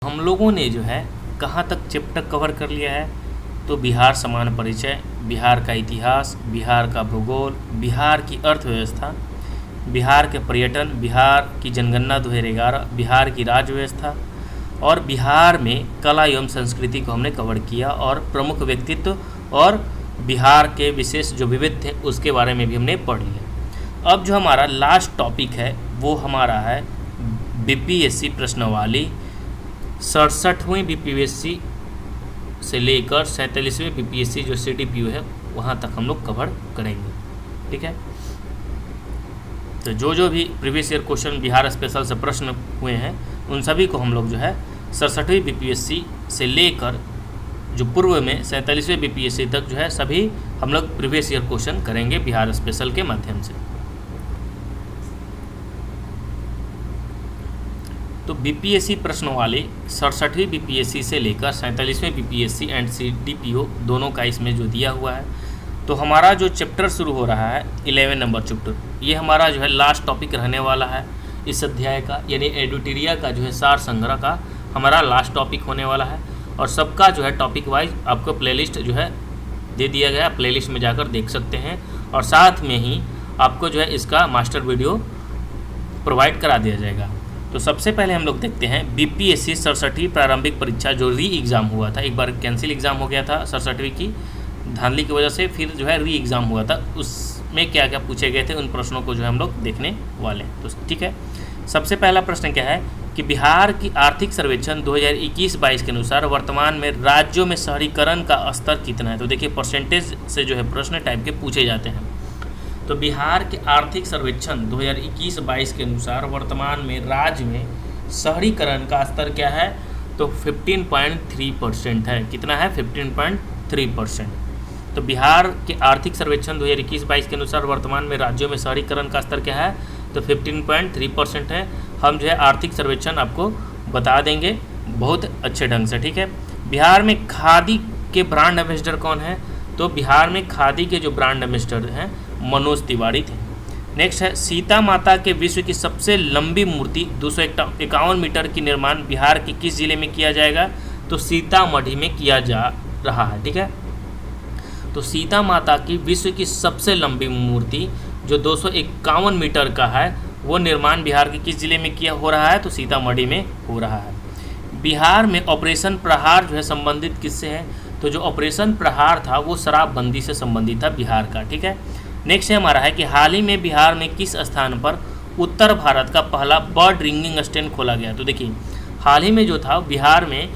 हम लोगों ने जो है कहाँ तक चैप्टर कवर कर लिया है, तो बिहार समान परिचय, बिहार का इतिहास, बिहार का भूगोल, बिहार की अर्थव्यवस्था, बिहार के पर्यटन, बिहार की जनगणना 2011, बिहार की राज्य व्यवस्था और बिहार में कला एवं संस्कृति को हमने कवर किया और प्रमुख व्यक्तित्व और बिहार के विशेष जो विविध थे उसके बारे में भी हमने पढ़ लिया। अब जो हमारा लास्ट टॉपिक है वो हमारा है बीपीएससी प्रश्नवाली 67वीं बीपीएससी से लेकर 47वें बीपीएससी जो सीडीपीओ है वहाँ तक हम लोग कवर करेंगे। ठीक है, तो जो भी previous year question Bihar special से प्रश्न हुए हैं उन सभी को हम लोग जो है 67वीं बीपीएससी से लेकर जो पूर्व में 47वें बीपीएससी तक जो है सभी हम लोग प्रीवियस ईयर क्वेश्चन करेंगे बिहार स्पेशल के माध्यम से। तो बीपीएससी प्रश्नवाली 67वीं बीपीएससी से लेकर 47वें बीपीएससी एंड सीडीपीओ दोनों का इसमें जो दिया हुआ है, तो हमारा जो चैप्टर शुरू हो रहा है 11 नंबर चैप्टर, ये हमारा जो है लास्ट टॉपिक रहने वाला है इस अध्याय का, यानी एडिटोरिया का जो है सार संग्रह का हमारा लास्ट टॉपिक होने वाला है। और सबका जो है टॉपिक वाइज आपको प्लेलिस्ट जो है दे दिया गया, प्लेलिस्ट में जाकर देख सकते हैं और साथ में ही आपको जो है इसका मास्टर वीडियो प्रोवाइड करा दिया जाएगा। तो सबसे पहले हम लोग देखते हैं बीपीएससी 67वीं प्रारंभिक परीक्षा जो री एग्ज़ाम हुआ था, एक बार कैंसिल एग्ज़ाम हो गया था 67वीं की धांधली की वजह से, फिर जो है री एग्ज़ाम हुआ था, उसमें क्या क्या पूछे गए थे उन प्रश्नों को जो है हम लोग देखने वाले हैं। तो ठीक है, सबसे पहला प्रश्न क्या है कि बिहार की आर्थिक सर्वेक्षण 2021-22 के अनुसार वर्तमान में राज्यों में शहरीकरण का स्तर कितना है। तो देखिए परसेंटेज से जो है प्रश्न टाइप के पूछे जाते हैं। तो बिहार के आर्थिक सर्वेक्षण 2021-22 के अनुसार वर्तमान में राज्य में शहरीकरण का स्तर क्या है, तो 15.3% है। कितना है, 15.3%। तो बिहार के आर्थिक सर्वेक्षण 2021-22 के अनुसार वर्तमान में राज्यों में शहरीकरण का स्तर क्या है, तो 15.3% है। हम जो है आर्थिक सर्वेक्षण आपको बता देंगे बहुत अच्छे ढंग से। ठीक है, बिहार में खादी के ब्रांड एम्बेसडर कौन है, तो बिहार में खादी के जो ब्रांड एम्बेसडर हैं मनोज तिवारी थे। नेक्स्ट है सीता माता के विश्व की सबसे लंबी मूर्ति 251 मीटर की निर्माण बिहार के किस जिले में किया जाएगा, तो सीतामढ़ी में किया जा रहा है। ठीक है, तो सीता माता की विश्व की सबसे लंबी मूर्ति जो 251 मीटर का है वो निर्माण बिहार के किस जिले में किया हो रहा है, तो सीतामढ़ी में हो रहा है। बिहार में ऑपरेशन प्रहार जो है संबंधित किससे है, तो जो ऑपरेशन प्रहार था वो शराबबंदी से संबंधित था बिहार का। ठीक है, नेक्स्ट है हमारा है कि हाल ही में बिहार में किस स्थान पर उत्तर भारत का पहला बर्ड रिंगिंग स्टेशन खोला गया। तो देखिए हाल ही में जो था बिहार में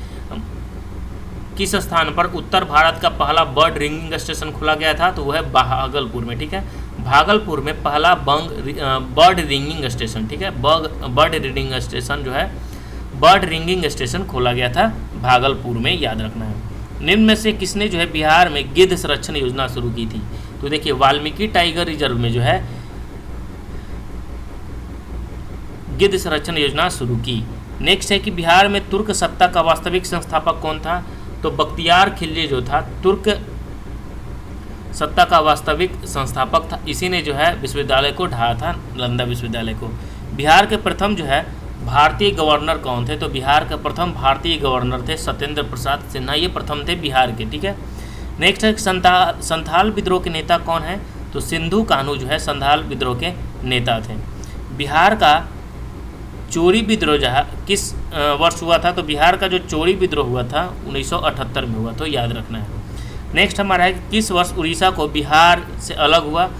किस स्थान पर उत्तर भारत का पहला बर्ड रिंगिंग स्टेशन खोला गया था, तो वह है भागलपुर में। ठीक है, भागलपुर में पहला बर्ड रिंगिंग स्टेशन, ठीक है, बर्ड रिंगिंग स्टेशन जो है बर्ड रिंगिंग स्टेशन खोला गया था भागलपुर में, याद रखना है। निम्न में से किसने जो है बिहार में गिद्ध संरक्षण योजना शुरू की थी, तो देखिए वाल्मीकि टाइगर रिजर्व में जो है गिद्ध संरक्षण योजना शुरू की। नेक्स्ट है कि बिहार में तुर्क सत्ता का वास्तविक संस्थापक कौन था, तो बख्तियार खिलजी जो था तुर्क सत्ता का वास्तविक संस्थापक था, इसी ने जो है विश्वविद्यालय को ढाया था, नालंदा विश्वविद्यालय को। बिहार के प्रथम जो है भारतीय गवर्नर कौन थे, तो बिहार के प्रथम भारतीय गवर्नर थे सत्येंद्र प्रसाद सिन्हा, ये प्रथम थे बिहार के। ठीक है, नेक्स्ट है संथाल विद्रोह के नेता कौन है, तो सिंधु कान्हू जो है संथाल विद्रोह के नेता थे। बिहार का चोरी विद्रोह जो है किस वर्ष हुआ था, तो बिहार का जो चोरी विद्रोह हुआ था 1978 में हुआ, तो याद रखना है। नेक्स्ट हमारा है कि किस वर्ष उड़ीसा को बिहार से अलग हुआ,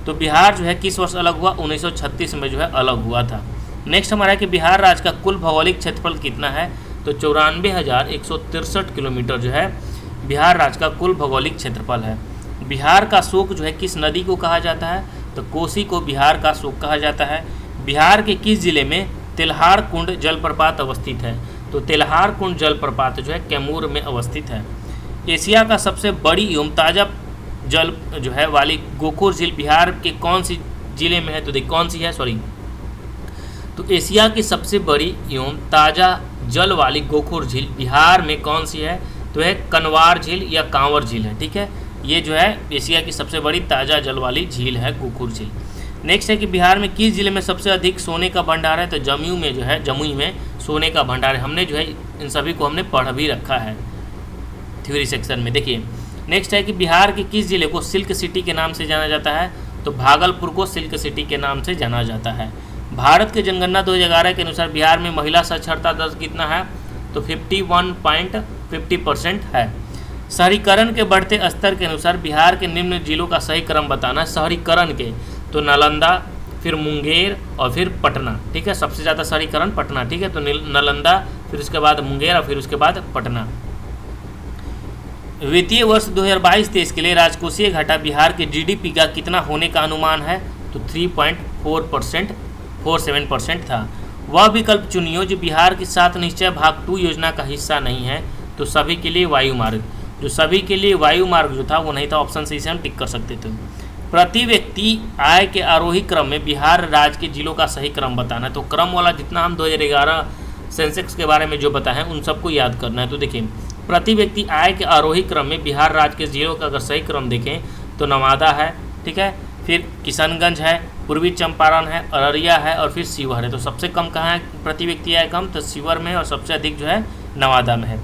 तो बिहार जो है किस वर्ष अलग हुआ, 1936 में जो है अलग हुआ था। नेक्स्ट हमारा है कि बिहार राज्य का कुल भौगोलिक क्षेत्रफल कितना है, तो 94,163 किलोमीटर जो है बिहार राज्य का कुल भौगोलिक क्षेत्रफल है। बिहार का शोक जो है किस नदी को कहा जाता है, तो कोसी को बिहार का शोक कहा जाता है। बिहार के किस जिले में तेल्हार कुंड जलप्रपात अवस्थित है, तो तेल्हार कुंड जलप्रपात जो है कैमूर में अवस्थित है। एशिया का सबसे बड़ी एवं ताज़ा जल जो है वाली गोखुर झील बिहार के कौन सी जिले में है, तो देखिए कौन सी है, सॉरी, तो एशिया की सबसे बड़ी एवं ताज़ा जल वाली गोखुर झील बिहार में कौन सी है, तो है कनवार झील या कांवर झील है। ठीक है, ये जो है एशिया की सबसे बड़ी ताज़ा जल वाली झील है गोखुर झील। नेक्स्ट है कि बिहार में किस जिले में सबसे अधिक सोने का भंडार है, तो जमुई में जो है जमुई में सोने का भंडार है। हमने जो है इन सभी को हमने पढ़ भी रखा है थ्योरी सेक्शन में। देखिए नेक्स्ट है कि बिहार के किस जिले को सिल्क सिटी के नाम से जाना जाता है, तो भागलपुर को सिल्क सिटी के नाम से जाना जाता है। भारत के जनगणना 2011 के अनुसार बिहार में महिला साक्षरता दर कितना है, तो 51.50% है। शहरीकरण के बढ़ते स्तर के अनुसार बिहार के निम्न जिलों का सही क्रम बताना है। शहरीकरण के तो नालंदा, फिर मुंगेर और फिर पटना, ठीक है। सबसे ज़्यादा शहरीकरण पटना, ठीक है। तो नालंदा, फिर उसके बाद मुंगेर और फिर उसके बाद पटना। वित्तीय वर्ष 2022-23 के लिए राजकोषीय घाटा बिहार के जीडीपी का कितना होने का अनुमान है, तो 3.47% था। वह विकल्प चुनियो जो बिहार की 7 निश्चय भाग 2 योजना का हिस्सा नहीं है, तो सभी के लिए वायु मार्ग। जो सभी के लिए वायु मार्ग जो था वो नहीं था, ऑप्शन सी से हम टिक कर सकते थे। प्रति व्यक्ति आय के आरोही क्रम में बिहार राज्य के जिलों का सही क्रम बताना है। तो क्रम वाला जितना हम 2011 सेंसेक्स के बारे में जो बताए हैं उन सबको याद करना है। तो देखिए प्रति व्यक्ति आय के आरोही क्रम में बिहार राज्य के जिलों का अगर सही क्रम देखें तो नवादा है, ठीक है, फिर किशनगंज है, पूर्वी चंपारण है, अररिया है और फिर शिवहर है। तो सबसे कम कहाँ है प्रति व्यक्ति आय कम, तो शिवहर में, और सबसे अधिक जो है नवादा में है।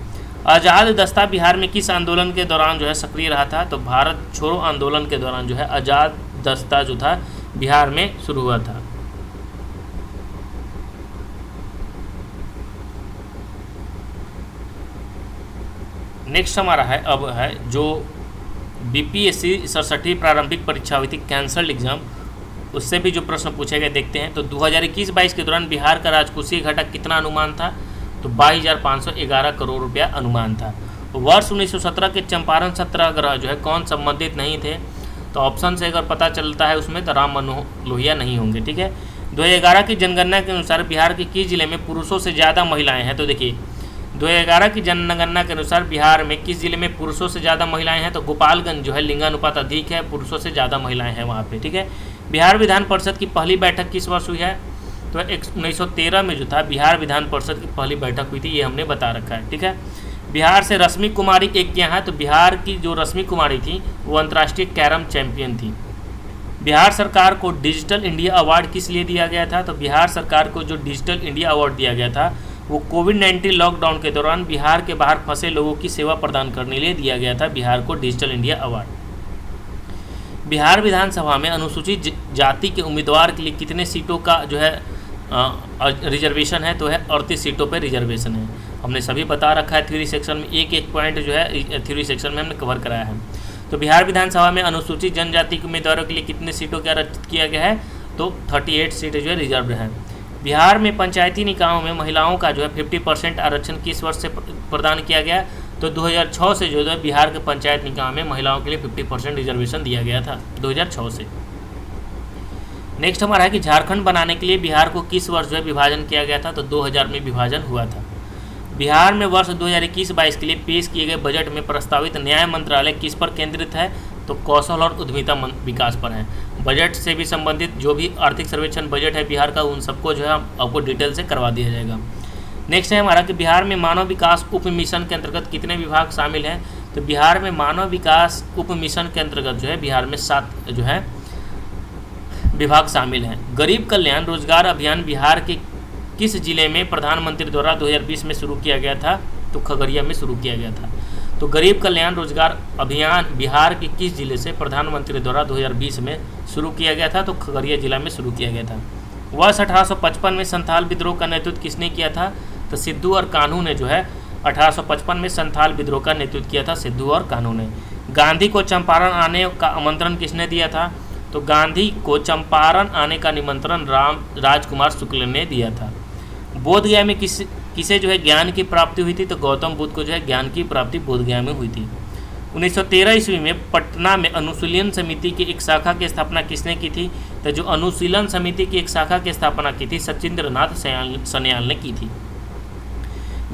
आज़ाद दस्ता बिहार में किस आंदोलन के दौरान जो है सक्रिय रहा था, तो भारत छोड़ो आंदोलन के दौरान जो है आज़ाद दस्ता जो था बिहार में शुरू हुआ था। नेक्स्ट हमारा है अब है जो बीपीएससी 67वीं प्रारंभिक परीक्षा हुई थी कैंसल्ड एग्जाम, उससे भी जो प्रश्न पूछे गए देखते हैं। तो 2021-22 के दौरान बिहार का राजकोषीय घाटा कितना अनुमान था, तो 22,511 करोड़ रुपया अनुमान था। वर्ष 1917 के चंपारण सत्याग्रह जो है कौन संबंधित नहीं थे, तो ऑप्शन से अगर पता चलता है उसमें तो राम मनोहर लोहिया नहीं होंगे, ठीक है। 2011 की जनगणना के अनुसार बिहार के किस जिले में पुरुषों से ज़्यादा महिलाएं हैं, तो देखिए 2011 की जनगणना के अनुसार बिहार में किस जिले में पुरुषों से ज़्यादा महिलाएं हैं, तो गोपालगंज जो है लिंगानुपात अधिक है, पुरुषों से ज़्यादा महिलाएं हैं वहाँ पे, ठीक है। बिहार विधान परिषद की पहली बैठक किस वर्ष हुई है, तो 1913 में जो था बिहार विधान परिषद की पहली बैठक हुई थी, ये हमने बता रखा है, ठीक है। बिहार से रश्मि कुमारी एक क्या है, तो बिहार की जो रश्मि कुमारी थी वो अंतर्राष्ट्रीय कैरम चैंपियन थी। बिहार सरकार को डिजिटल इंडिया अवार्ड किस लिए दिया गया था, तो बिहार सरकार को जो डिजिटल इंडिया अवार्ड दिया गया था वो कोविड-19 लॉकडाउन के दौरान बिहार के बाहर फंसे लोगों की सेवा प्रदान करने के लिए दिया गया था बिहार को डिजिटल इंडिया अवार्ड। बिहार विधानसभा में अनुसूचित जाति के उम्मीदवार के लिए कितने सीटों का जो है रिजर्वेशन है, तो है 38 सीटों पर रिजर्वेशन है। हमने सभी बता रखा है थ्योरी सेक्शन में, एक पॉइंट जो है थ्योरी सेक्शन में हमने कवर कराया है। तो बिहार विधानसभा में अनुसूचित जनजाति के उम्मीदवारों के लिए कितने सीटों का आरक्षित किया गया है, तो 38 सीटें जो है रिजर्व है। बिहार में पंचायती निकायों में महिलाओं का जो है 50% आरक्षण किस वर्ष से प्रदान किया गया, तो 2006 से जो है बिहार के पंचायत निकाय में महिलाओं के लिए 50% रिजर्वेशन दिया गया था 2006 से। नेक्स्ट हमारा है कि झारखंड बनाने के लिए बिहार को किस वर्ष जो है विभाजन किया गया था, तो 2000 में विभाजन हुआ था। बिहार में वर्ष 2021-22 के लिए पेश किए गए बजट में प्रस्तावित न्याय मंत्रालय किस पर केंद्रित है, तो कौशल और उद्यमिता विकास पर है। बजट से भी संबंधित जो भी आर्थिक सर्वेक्षण बजट है बिहार का उन सबको जो है आपको डिटेल से करवा दिया जाएगा। नेक्स्ट है हमारा कि बिहार में मानव विकास उप मिशन के अंतर्गत कितने विभाग शामिल हैं, तो बिहार में मानव विकास उप मिशन के अंतर्गत जो है बिहार में 7 जो है विभाग शामिल हैं। गरीब कल्याण रोजगार अभियान बिहार के किस जिले में प्रधानमंत्री द्वारा 2020 में शुरू किया गया था, तो खगड़िया में शुरू किया गया था। तो गरीब कल्याण रोजगार अभियान बिहार के किस जिले से प्रधानमंत्री द्वारा 2020 में शुरू किया गया था, तो खगड़िया जिला में शुरू किया गया था। वर्ष 1855 में संथाल विद्रोह का नेतृत्व किसने किया था, तो सिद्धू और कान्हू ने जो है 1855 में संथाल विद्रोह का नेतृत्व किया था, सिद्धू और कान्हू ने। गांधी को चंपारण आने का आमंत्रण किसने दिया था, तो गांधी को चंपारण आने का निमंत्रण राजकुमार शुक्ल ने दिया था। बोधगया में किसे जो है ज्ञान की प्राप्ति हुई थी, तो गौतम बुद्ध को जो है ज्ञान की प्राप्ति बोधगया में हुई थी। 1913 ईस्वी में पटना में अनुशीलन समिति की एक शाखा की स्थापना किसने की थी, तो जो अनुशीलन समिति की एक शाखा की स्थापना की थी सचिंद्रनाथ सन्याल ने की थी।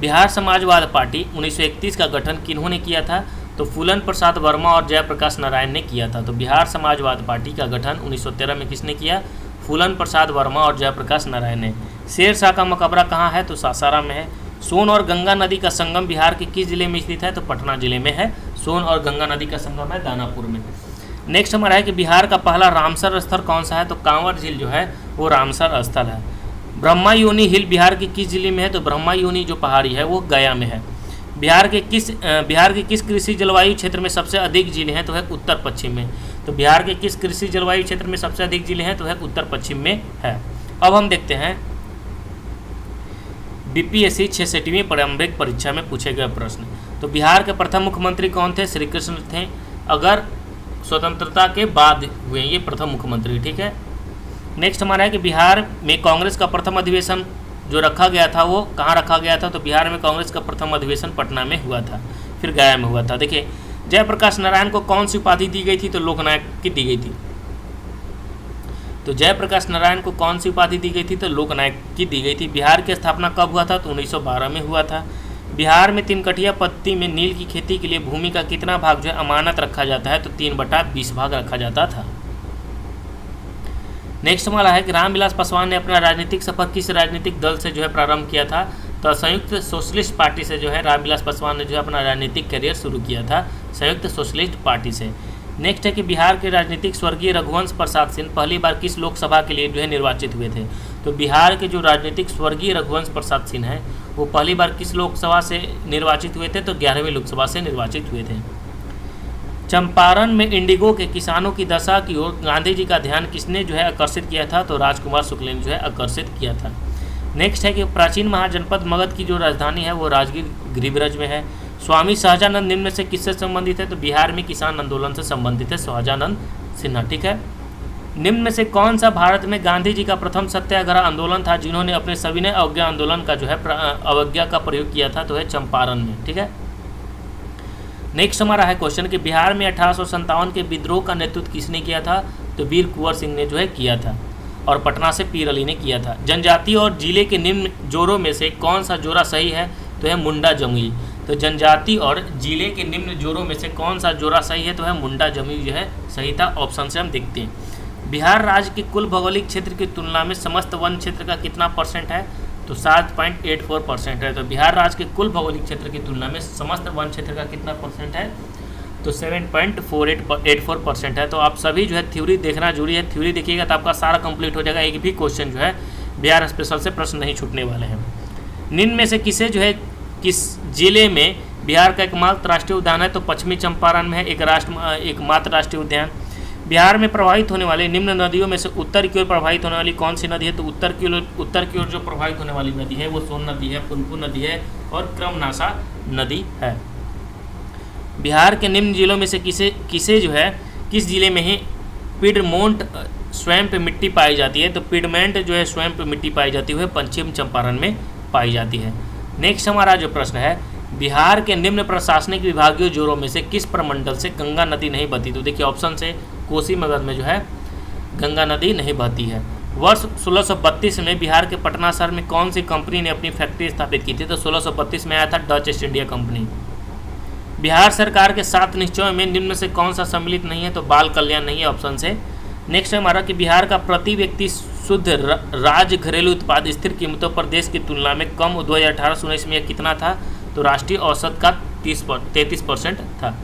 बिहार समाजवाद पार्टी 1931 का गठन किन्होंने किया था, तो फूलन प्रसाद वर्मा और जयप्रकाश नारायण ने किया था। तो बिहार समाजवाद पार्टी का गठन 1913 में किसने किया, फूलन प्रसाद वर्मा और जयप्रकाश नारायण ने। शेरशाह का मकबरा कहाँ है, तो सासाराम में है। सोन और गंगा नदी का संगम बिहार के किस जिले में स्थित है, तो पटना जिले में है। सोन और गंगा नदी का संगम है दानापुर में। नेक्स्ट हमारा है कि बिहार का पहला रामसर स्थल कौन सा है, तो कांवर झील जो है वो रामसर स्थल है। ब्रह्मा योनी हिल बिहार के किस जिले में है? तो ब्रह्मा योनी जो पहाड़ी है वो गया में है। बिहार के किस कृषि जलवायु क्षेत्र में सबसे अधिक जिले हैं? तो है उत्तर पश्चिम में। तो बिहार के किस कृषि जलवायु क्षेत्र में सबसे अधिक जिले हैं? तो है उत्तर पश्चिम में है। अब हम देखते हैं बीपीएससी 66वीं प्रारंभिक परीक्षा में पूछे गए प्रश्न। तो बिहार के प्रथम मुख्यमंत्री कौन थे? श्री कृष्ण थे। अगर स्वतंत्रता के बाद हुए ये प्रथम मुख्यमंत्री, ठीक है। नेक्स्ट हमारा है कि बिहार में कांग्रेस का प्रथम अधिवेशन जो रखा गया था वो कहाँ रखा गया था? तो बिहार में कांग्रेस का प्रथम अधिवेशन पटना में हुआ था, फिर गया में हुआ था। देखिए, जयप्रकाश नारायण को कौन सी उपाधि दी गई थी? तो लोकनायक की दी गई थी। तो जयप्रकाश नारायण को कौन सी उपाधि दी गई थी? तो लोकनायक की दी गई थी। बिहार की स्थापना कब हुआ था? तो 1912 में हुआ था। बिहार में 3 कठिया पत्ती में नील की खेती के लिए भूमि का कितना भाग जो है अमानत रखा जाता है? तो 3/20 भाग रखा जाता था। नेक्स्ट हमारा है कि रामविलास पासवान ने अपना राजनीतिक सफर किस राजनीतिक दल से जो है प्रारंभ किया था? तो संयुक्त सोशलिस्ट पार्टी से जो है रामविलास पासवान ने जो है अपना राजनीतिक करियर शुरू किया था, संयुक्त सोशलिस्ट पार्टी से। नेक्स्ट है कि बिहार के राजनीतिक स्वर्गीय रघुवंश प्रसाद सिंह पहली बार किस लोकसभा के लिए जो है निर्वाचित हुए थे? तो बिहार के जो राजनीतिक स्वर्गीय रघुवंश प्रसाद सिंह हैं वो पहली बार किस लोकसभा से निर्वाचित हुए थे? तो 11वीं लोकसभा से निर्वाचित हुए थे। चंपारण में इंडिगो के किसानों की दशा की ओर गांधी जी का ध्यान किसने जो है आकर्षित किया था? तो राजकुमार शुक्ल ने जो है आकर्षित किया था। नेक्स्ट है कि प्राचीन महाजनपद मगध की जो राजधानी है वो राजगीर गिरिब्रज में है। स्वामी सहजानंद निम्न में से किससे संबंधित है? तो बिहार में किसान आंदोलन से संबंधित है सहजानंद सिन्हा, ठीक है। निम्न में से कौन सा भारत में गांधी जी का प्रथम सत्याग्रह आंदोलन था जिन्होंने अपने सविनय अवज्ञा आंदोलन का जो है अवज्ञा का प्रयोग किया था? तो है चंपारण में, ठीक है। नेक्स्ट हमारा है क्वेश्चन कि बिहार में 1857 के विद्रोह का नेतृत्व किसने किया था? तो वीर कुंवर सिंह ने जो है किया था और पटना से पीर अली ने किया था। जनजाति और जिले के निम्न जोड़ों में से कौन सा जोड़ा सही है? तो है मुंडा जमुई। तो जनजाति और जिले के निम्न जोड़ों में से कौन सा जोड़ा सही है? तो है मुंडा जमुई जो है सही था। ऑप्शन से हम देखते हैं। बिहार राज्य के कुल भौगोलिक क्षेत्र की तुलना में समस्त वन क्षेत्र का कितना परसेंट है? तो 7.84% है। तो बिहार राज्य के कुल भौगोलिक क्षेत्र की तुलना में समस्त वन क्षेत्र का कितना परसेंट है? तो 7.84% है। तो आप सभी जो है थ्योरी देखना जरूरी है। थ्योरी देखिएगा तो आपका सारा कंप्लीट हो जाएगा। एक भी क्वेश्चन जो है बिहार स्पेशल से प्रश्न नहीं छूटने वाले हैं। निम्न में से किसे जो है किस जिले में बिहार का एकमात्र राष्ट्रीय उद्यान है? तो पश्चिमी चंपारण में है एकमात्र राष्ट्रीय उद्यान। बिहार में प्रभावित होने वाले निम्न नदियों में से उत्तर की ओर प्रभावित होने वाली कौन सी नदी है? तो उत्तर की ओर जो प्रभावित होने वाली नदी है वो सोन नदी है, पुनपुन नदी है और क्रमनाशा नदी है। बिहार के निम्न जिलों में से किस जिले में ही पिडमोंट स्वैम्प मिट्टी पाई जाती है? तो पिडमेंट जो है स्वैम्प मिट्टी पाई जाती है पश्चिम चंपारण में पाई जाती है। नेक्स्ट हमारा जो प्रश्न है, बिहार के निम्न प्रशासनिक विभागीय जोड़ों में से किस प्रमंडल से गंगा नदी नहीं बहती? तो देखिए ऑप्शन से कोसी मगध में जो है गंगा नदी नहीं बहती है। वर्ष 1632 में बिहार के पटना शहर में कौन सी कंपनी ने अपनी फैक्ट्री स्थापित की थी? तो 1632 में आया था Dutch east India company. Bihar सरकार के 7 निश्चयों में निम्न से कौन सा सम्मिलित नहीं है? तो बाल कल्याण नहीं है, ऑप्शन से। नेक्स्ट है हमारा कि बिहार का प्रति व्यक्ति शुद्ध राज्य घरेलू उत्पाद स्थिर कीमतों पर देश की तुलना में कम 2018-19 में कितना था? तो राष्ट्रीय औसत का 33% था।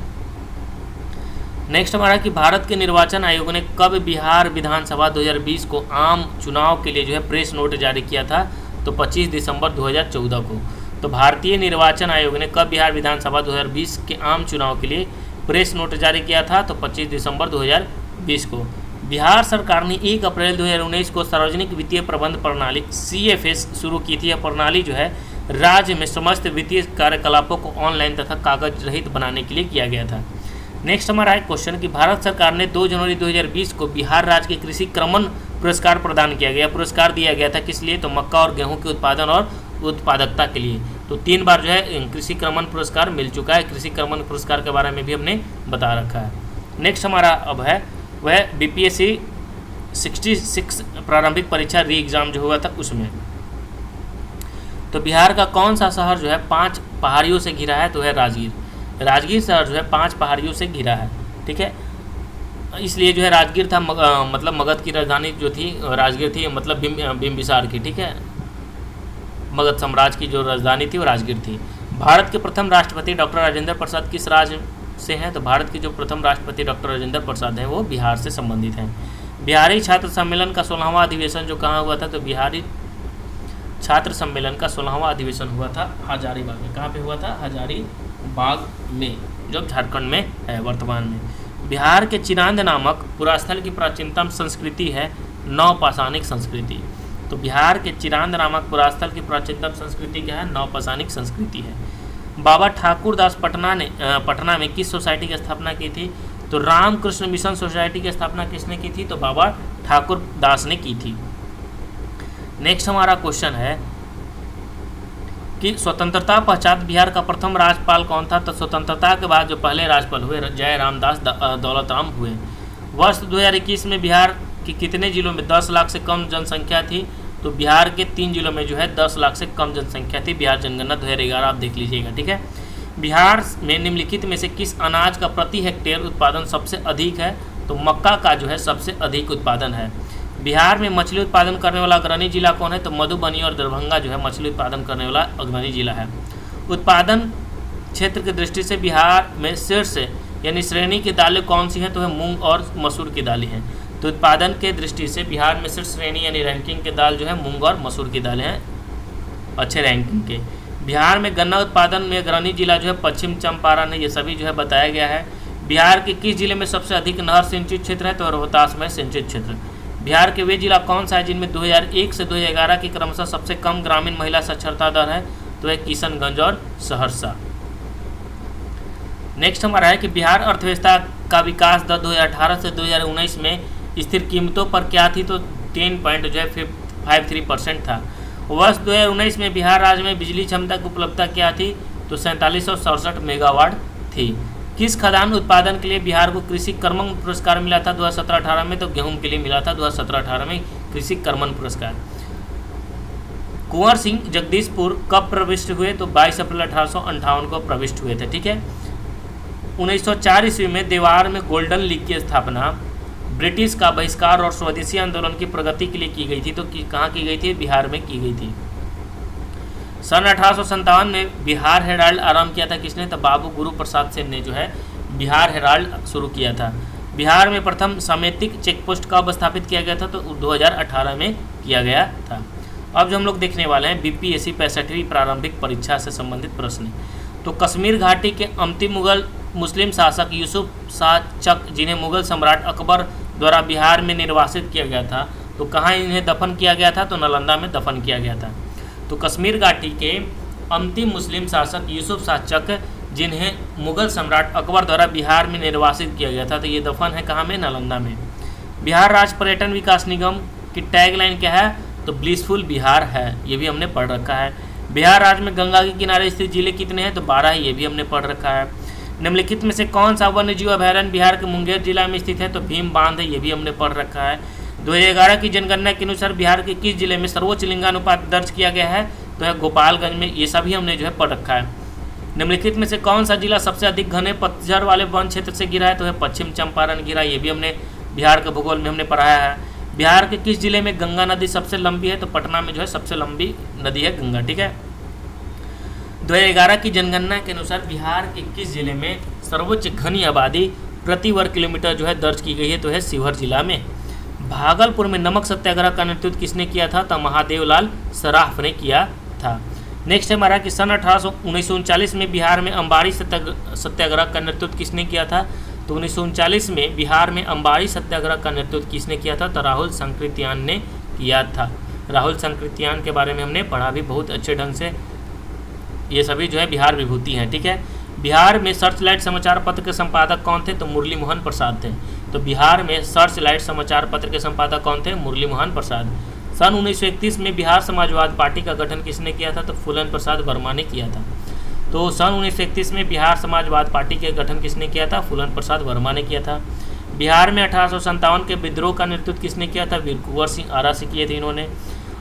नेक्स्ट हमारा कि भारत के निर्वाचन आयोग ने कब बिहार विधानसभा 2020 को आम चुनाव के लिए जो है प्रेस नोट जारी किया था? तो 25 दिसंबर 2014 को। तो भारतीय निर्वाचन आयोग ने कब बिहार विधानसभा 2020 के आम चुनाव के लिए प्रेस नोट जारी किया था? तो 25 दिसंबर 2020 को। बिहार सरकार ने 1 अप्रैल 2019 को सार्वजनिक वित्तीय प्रबंध प्रणाली CFS शुरू की थी। यह प्रणाली जो है राज्य में समस्त वित्तीय कार्यकलापों को ऑनलाइन तथा कागज रहित बनाने के लिए किया गया था। नेक्स्ट हमारा है क्वेश्चन कि भारत सरकार ने 2 जनवरी 2020 को बिहार राज्य के कृषि क्रमण पुरस्कार प्रदान किया गया। पुरस्कार दिया गया था किस लिए? तो मक्का और गेहूं के उत्पादन और उत्पादकता के लिए। तो 3 बार जो है कृषि क्रमण पुरस्कार मिल चुका है। कृषि क्रमण पुरस्कार के बारे में भी हमने बता रखा है। नेक्स्ट हमारा अब है वह BPSC 66 प्रारंभिक परीक्षा री एग्ज़ाम जो हुआ था उसमें। तो बिहार का कौन सा शहर जो है 5 पहाड़ियों से घिरा है? तो है राजगीर। राजगीर शहर जो है 5 पहाड़ियों से घिरा है, ठीक है। इसलिए जो है राजगीर था मतलब मगध की राजधानी जो थी राजगीर थी, मतलब बिम्बिसार की, ठीक है। मगध साम्राज्य की जो राजधानी थी वो राजगीर थी। भारत के प्रथम राष्ट्रपति डॉक्टर राजेंद्र प्रसाद किस राज्य से हैं? तो भारत के जो प्रथम राष्ट्रपति डॉक्टर राजेंद्र प्रसाद हैं वो बिहार से संबंधित हैं। बिहारी छात्र सम्मेलन का 16वां अधिवेशन जो कहाँ हुआ था? तो छात्र सम्मेलन का 16वां अधिवेशन हुआ था हजारीबाग में। कहाँ पे हुआ था? हजारीबाग में, जो झारखंड में है वर्तमान में। बिहार के चिरांद नामक पुरास्थल की प्राचीनतम संस्कृति है नवपाषाणिक संस्कृति। तो बिहार के चिरांद नामक पुरास्थल की प्राचीनतम संस्कृति क्या है? नवपाषाणिक संस्कृति है। बाबा ठाकुर दास पटना में किस सोसाइटी की स्थापना की थी? तो रामकृष्ण मिशन सोसाइटी की स्थापना किसने की थी? तो बाबा ठाकुर दास ने की थी। नेक्स्ट हमारा क्वेश्चन है कि स्वतंत्रता पश्चात बिहार का प्रथम राज्यपाल कौन था? तो स्वतंत्रता के बाद जो पहले राज्यपाल हुए जय रामदास दौलतराम हुए। वर्ष 2021 में बिहार के कितने जिलों में 10 लाख से कम जनसंख्या थी? तो बिहार के 3 जिलों में जो है 10 लाख से कम जनसंख्या थी। बिहार जनगणना 2011 आप देख लीजिएगा, ठीक है। बिहार में निम्नलिखित में से किस अनाज का प्रति हेक्टेयर उत्पादन सबसे अधिक है? तो मक्का का जो है सबसे अधिक उत्पादन है। बिहार में मछली उत्पादन करने वाला अग्रणी जिला कौन है? तो मधुबनी और दरभंगा जो है मछली उत्पादन करने वाला अग्रणी जिला है। उत्पादन क्षेत्र की दृष्टि से बिहार में शीर्ष यानी श्रेणी की दालें कौन सी हैं? तो है मूंग और मसूर की दालें हैं। तो उत्पादन के दृष्टि से बिहार में शीर्ष श्रेणी यानी रैंकिंग के दाल जो है मूंग और मसूर की दालें हैं, अच्छे रैंकिंग के। बिहार में गन्ना उत्पादन में अग्रणी जिला जो है पश्चिम चंपारण है, ये सभी जो है बताया गया है। बिहार के किस जिले में सबसे अधिक नहर सिंचित क्षेत्र है? तो रोहतास में सिंचित क्षेत्र। बिहार के वे जिला कौन सा है जिनमें 2001 से 2011 की क्रमशः सबसे कम ग्रामीण महिला साक्षरता दर है? तो है किशनगंज और सहरसा। नेक्स्ट हमारा है कि बिहार अर्थव्यवस्था का विकास दर 2018 से 2019 में स्थिर कीमतों पर क्या थी? तो 10.53% था। वर्ष 2019 में बिहार राज्य में बिजली क्षमता की उपलब्धता क्या थी? तो 4767 मेगावाट थी। किस खदान उत्पादन के लिए बिहार को कृषि कर्मण पुरस्कार मिला था 2017-18 में? तो गेहूं के लिए मिला था 2017-18 में कृषि कर्मण पुरस्कार। कुंवर सिंह जगदीशपुर कब प्रविष्ट हुए? तो 22 अप्रैल 1858 को प्रविष्ट हुए थे, ठीक है। 1904 ईस्वी में देवार में गोल्डन लीग की स्थापना ब्रिटिश का बहिष्कार और स्वदेशी आंदोलन की प्रगति के लिए की गई थी। तो कहाँ की गई थी? बिहार में की गई थी। सन 1857 में बिहार हेराल्ड आरंभ किया था किसने? तो बाबू गुरु प्रसाद सेन ने जो है बिहार हेराल्ड शुरू किया था। बिहार में प्रथम समेतिक चेकपोस्ट कब स्थापित किया गया था? तो 2018 में किया गया था। अब जो हम लोग देखने वाले हैं बीपीएससी 65वीं प्रारंभिक परीक्षा से संबंधित प्रश्न। तो कश्मीर घाटी के अंतिम मुगल मुस्लिम शासक यूसुफ शाह चक, जिन्हें मुगल सम्राट अकबर द्वारा बिहार में निर्वासित किया गया था, तो कहाँ इन्हें दफन किया गया था? तो नालंदा में दफन किया गया था। तो कश्मीर घाटी के अंतिम मुस्लिम शासक यूसुफ शाह चक, जिन्हें मुगल सम्राट अकबर द्वारा बिहार में निर्वासित किया गया था, तो ये दफन है कहाँ में? नालंदा में। बिहार राज्य पर्यटन विकास निगम की टैगलाइन क्या है? तो ब्लिसफुल बिहार है, ये भी हमने पढ़ रखा है। बिहार राज्य में गंगा के किनारे स्थित जिले कितने हैं? तो 12 है, ये भी हमने पढ़ रखा है। निम्नलिखित में से कौन सा वन्य जीव अभयारण्य बिहार के मुंगेर जिला में स्थित है? तो भीम बांध है, ये भी हमने पढ़ रखा है। 2011 की जनगणना के अनुसार बिहार के किस जिले में सर्वोच्च लिंगानुपात दर्ज किया गया है? तो है गोपालगंज में, ये सभी हमने जो है पढ़ रखा है। निम्नलिखित में से कौन सा जिला सबसे अधिक घने पतझड़ वाले वन क्षेत्र से घिरा है? तो है पश्चिम चंपारण घिरा, ये भी हमने बिहार के भूगोल में हमने पढ़ाया है। बिहार के किस जिले में गंगा नदी सबसे लंबी है? तो पटना में जो है सबसे लंबी नदी है गंगा, ठीक है। 2011 की जनगणना के अनुसार बिहार के किस जिले में सर्वोच्च घनी आबादी प्रति वर्ग किलोमीटर जो है दर्ज की गई है? तो है शिवहर जिला में। भागलपुर में नमक सत्याग्रह का नेतृत्व किसने किया था? तो महादेवलाल सराफ ने किया था। नेक्स्ट है हमारा कि सन 1939 में बिहार में अंबारी सत्याग्रह का नेतृत्व किसने किया था? तो 1939 में बिहार में अंबारी सत्याग्रह का नेतृत्व किसने किया था? तो राहुल संकृत्यान ने किया था। राहुल संकृत्यान के बारे में हमने पढ़ा भी बहुत अच्छे ढंग से। ये सभी जो है बिहार विभूति हैं, ठीक है। बिहार में सर्चलाइट समाचार पत्र के संपादक कौन थे? तो मुरली मोहन प्रसाद थे। तो बिहार में सर्चलाइट समाचार पत्र के संपादक कौन थे? मुरली मोहन प्रसाद। सन 1931 में बिहार समाजवाद पार्टी का गठन किसने किया था? तो फूलन प्रसाद वर्मा ने किया था। तो सन 1931 में बिहार समाजवाद पार्टी के गठन किसने किया था? फूलन प्रसाद वर्मा ने किया था। बिहार में 1857 के विद्रोह का नेतृत्व किसने किया था? वीर कुंवर सिंह आरा से किए थे इन्होंने।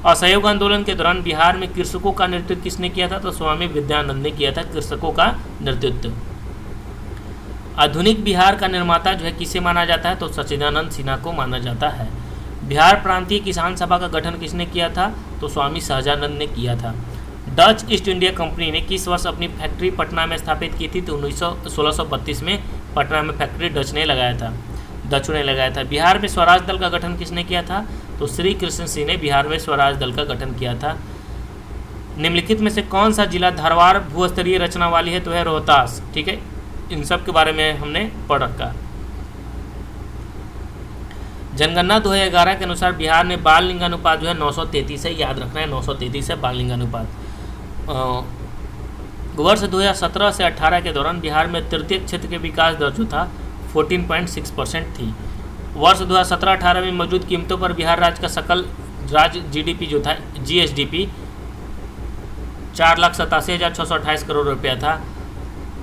असहयोग आंदोलन के दौरान बिहार में कृषकों का नेतृत्व किसने किया था? तो स्वामी विद्यानंद ने किया था कृषकों का नेतृत्व। आधुनिक बिहार का निर्माता जो है किसे माना जाता है? तो सच्चिदानंद सिन्हा को माना जाता है। बिहार प्रांतीय किसान सभा का गठन किसने किया था? तो स्वामी सहजानंद ने किया था। डच ईस्ट इंडिया कंपनी ने किस वर्ष अपनी फैक्ट्री पटना में स्थापित की थी? तो 1632 में पटना में फैक्ट्री डचों ने लगाया था। बिहार में स्वराज दल का गठन किसने किया था? तो श्री कृष्ण सिंह ने बिहार में स्वराज दल का गठन किया था। निम्नलिखित में से कौन सा जिला धारवाड़ भूस्तरीय रचना वाली है? तो है रोहतास। ठीक है, इन सब के बारे में हमने पढ़ रखा। जनगणना 2011 के अनुसार बिहार में बाल लिंगानुपात जो है 933 है, याद रखना है 933 है बाल लिंगानुपात। वर्ष 2017 से 18 के दौरान बिहार में तृतीय क्षेत्र के विकास दर जो था 14.6% थी। वर्ष 2017-18 में मौजूद कीमतों पर बिहार राज्य का सकल राज्य जीडीपी जो था जीएसडीपी 4,87,628 करोड़ रुपया था।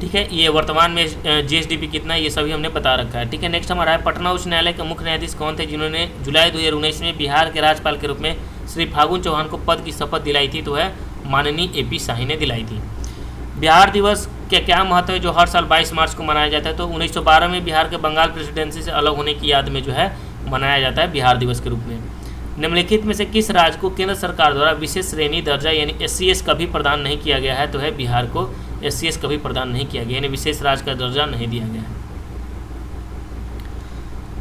ठीक है, ये वर्तमान में जीएसडीपी कितना है ये सभी हमने बता रखा है। ठीक है, नेक्स्ट हमारा है पटना उच्च न्यायालय के मुख्य न्यायाधीश कौन थे जिन्होंने जुलाई 2019 में बिहार के राज्यपाल के रूप में श्री फागू चौहान को पद की शपथ दिलाई थी? तो है माननीय एपी शाही ने दिलाई थी। बिहार दिवस के क्या महत्व है जो हर साल 22 मार्च को मनाया जाता है? तो 1912 में बिहार के बंगाल प्रेसिडेंसी से अलग होने की याद में जो है मनाया जाता है बिहार दिवस के रूप में। निम्नलिखित में से किस राज्य को केंद्र सरकार द्वारा विशेष श्रेणी दर्जा यानी SCS कभी प्रदान नहीं किया गया है? तो है बिहार को SCS कभी प्रदान नहीं किया गया, यानी विशेष राज्य का दर्जा नहीं दिया गया है।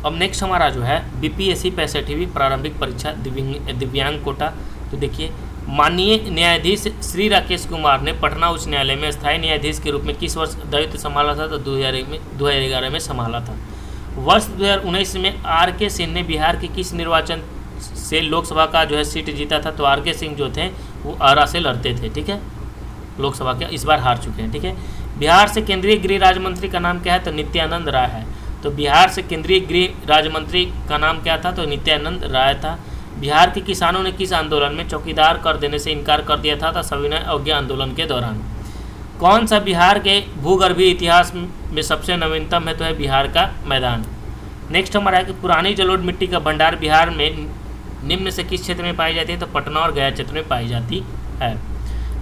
अब नेक्स्ट हमारा जो है BPSC 65वीं प्रारंभिक परीक्षा दिव्यांग कोटा। तो देखिए, माननीय न्यायाधीश श्री राकेश कुमार ने पटना उच्च न्यायालय में स्थायी न्यायाधीश के रूप में किस वर्ष दायित्व संभाला था? तो 2011 में संभाला था। वर्ष 2019 में RK सिंह ने बिहार के किस निर्वाचन से लोकसभा का जो है सीट जीता था? तो RK सिंह जो थे वो आरा से लड़ते थे। ठीक है, लोकसभा के इस बार हार चुके हैं। ठीक है, बिहार से केंद्रीय गृह राज्य मंत्री का नाम क्या है? तो नित्यानंद राय है। तो बिहार से केंद्रीय गृह राज्य मंत्री का नाम क्या था? तो नित्यानंद राय था। बिहार के किसानों ने किस आंदोलन में चौकीदार कर देने से इनकार कर दिया था? तो सविनय अवज्ञा आंदोलन के दौरान। कौन सा बिहार के भूगर्भीय इतिहास में सबसे नवीनतम है? तो है बिहार का मैदान। नेक्स्ट हमारा है कि पुरानी जलोढ़ मिट्टी का भंडार बिहार में निम्न से किस क्षेत्र में पाई जाती है? तो पटना और गया क्षेत्र में पाई जाती है।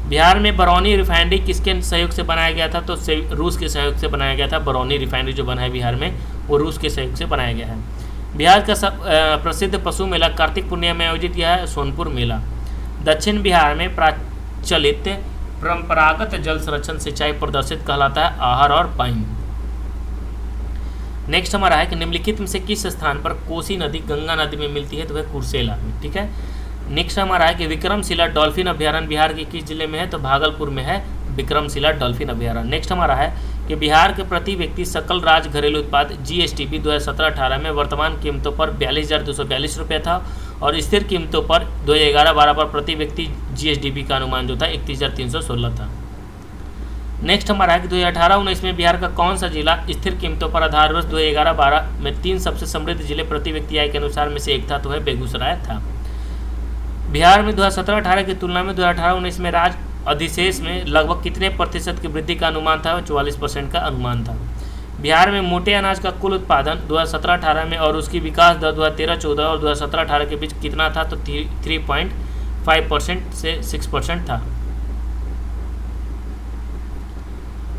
बिहार में बरौनी रिफाइनरी किसके सहयोग से बनाया गया था? तो रूस के सहयोग से बनाया गया था। बरौनी रिफाइनरी जो बना है बिहार में वो रूस के सहयोग से बनाया गया है। बिहार का प्रसिद्ध पशु मेला कार्तिक पूर्णिमा में आयोजित किया है सोनपुर मेला। दक्षिण बिहार में प्रचलित परंपरागत जल संरक्षण सिंचाई प्रदर्शित कहलाता है आहर और पाइन। नेक्स्ट हमारा है कि निम्नलिखित में से किस स्थान पर कोसी नदी गंगा नदी में मिलती है? तो वह कुर्सेला में। ठीक है, नेक्स्ट हमारा है कि विक्रमशिला डॉल्फिन अभ्यारण्य बिहार के किस जिले में है? तो भागलपुर में है विक्रमशिला डॉल्फिन अभ्यारण्य। नेक्स्ट हमारा है कि बिहार के प्रति व्यक्ति सकल राज्य घरेलू उत्पाद GSDP 2017-18 में वर्तमान कीमतों पर 42,242 रुपये था और स्थिर कीमतों पर 2011-12 पर प्रति व्यक्ति GSDP का अनुमान जो था 31,316 था। नेक्स्ट हमारा है कि 2018-19 में बिहार का कौन सा जिला स्थिर कीमतों पर आधार वर्ष 2011-12 में 3 सबसे समृद्ध जिले प्रति व्यक्ति आय के अनुसार में से एक था? तो है बेगूसराय था। बिहार में 2017-18 की तुलना में 2018-19 में राज्य अधिशेष में लगभग कितने प्रतिशत की वृद्धि का अनुमान था? 44% का अनुमान था। बिहार में मोटे अनाज का कुल उत्पादन 2017-18 में और उसकी विकास दर 2013-14 और 2017-18 के बीच कितना था? तो 3.5% से 6% था।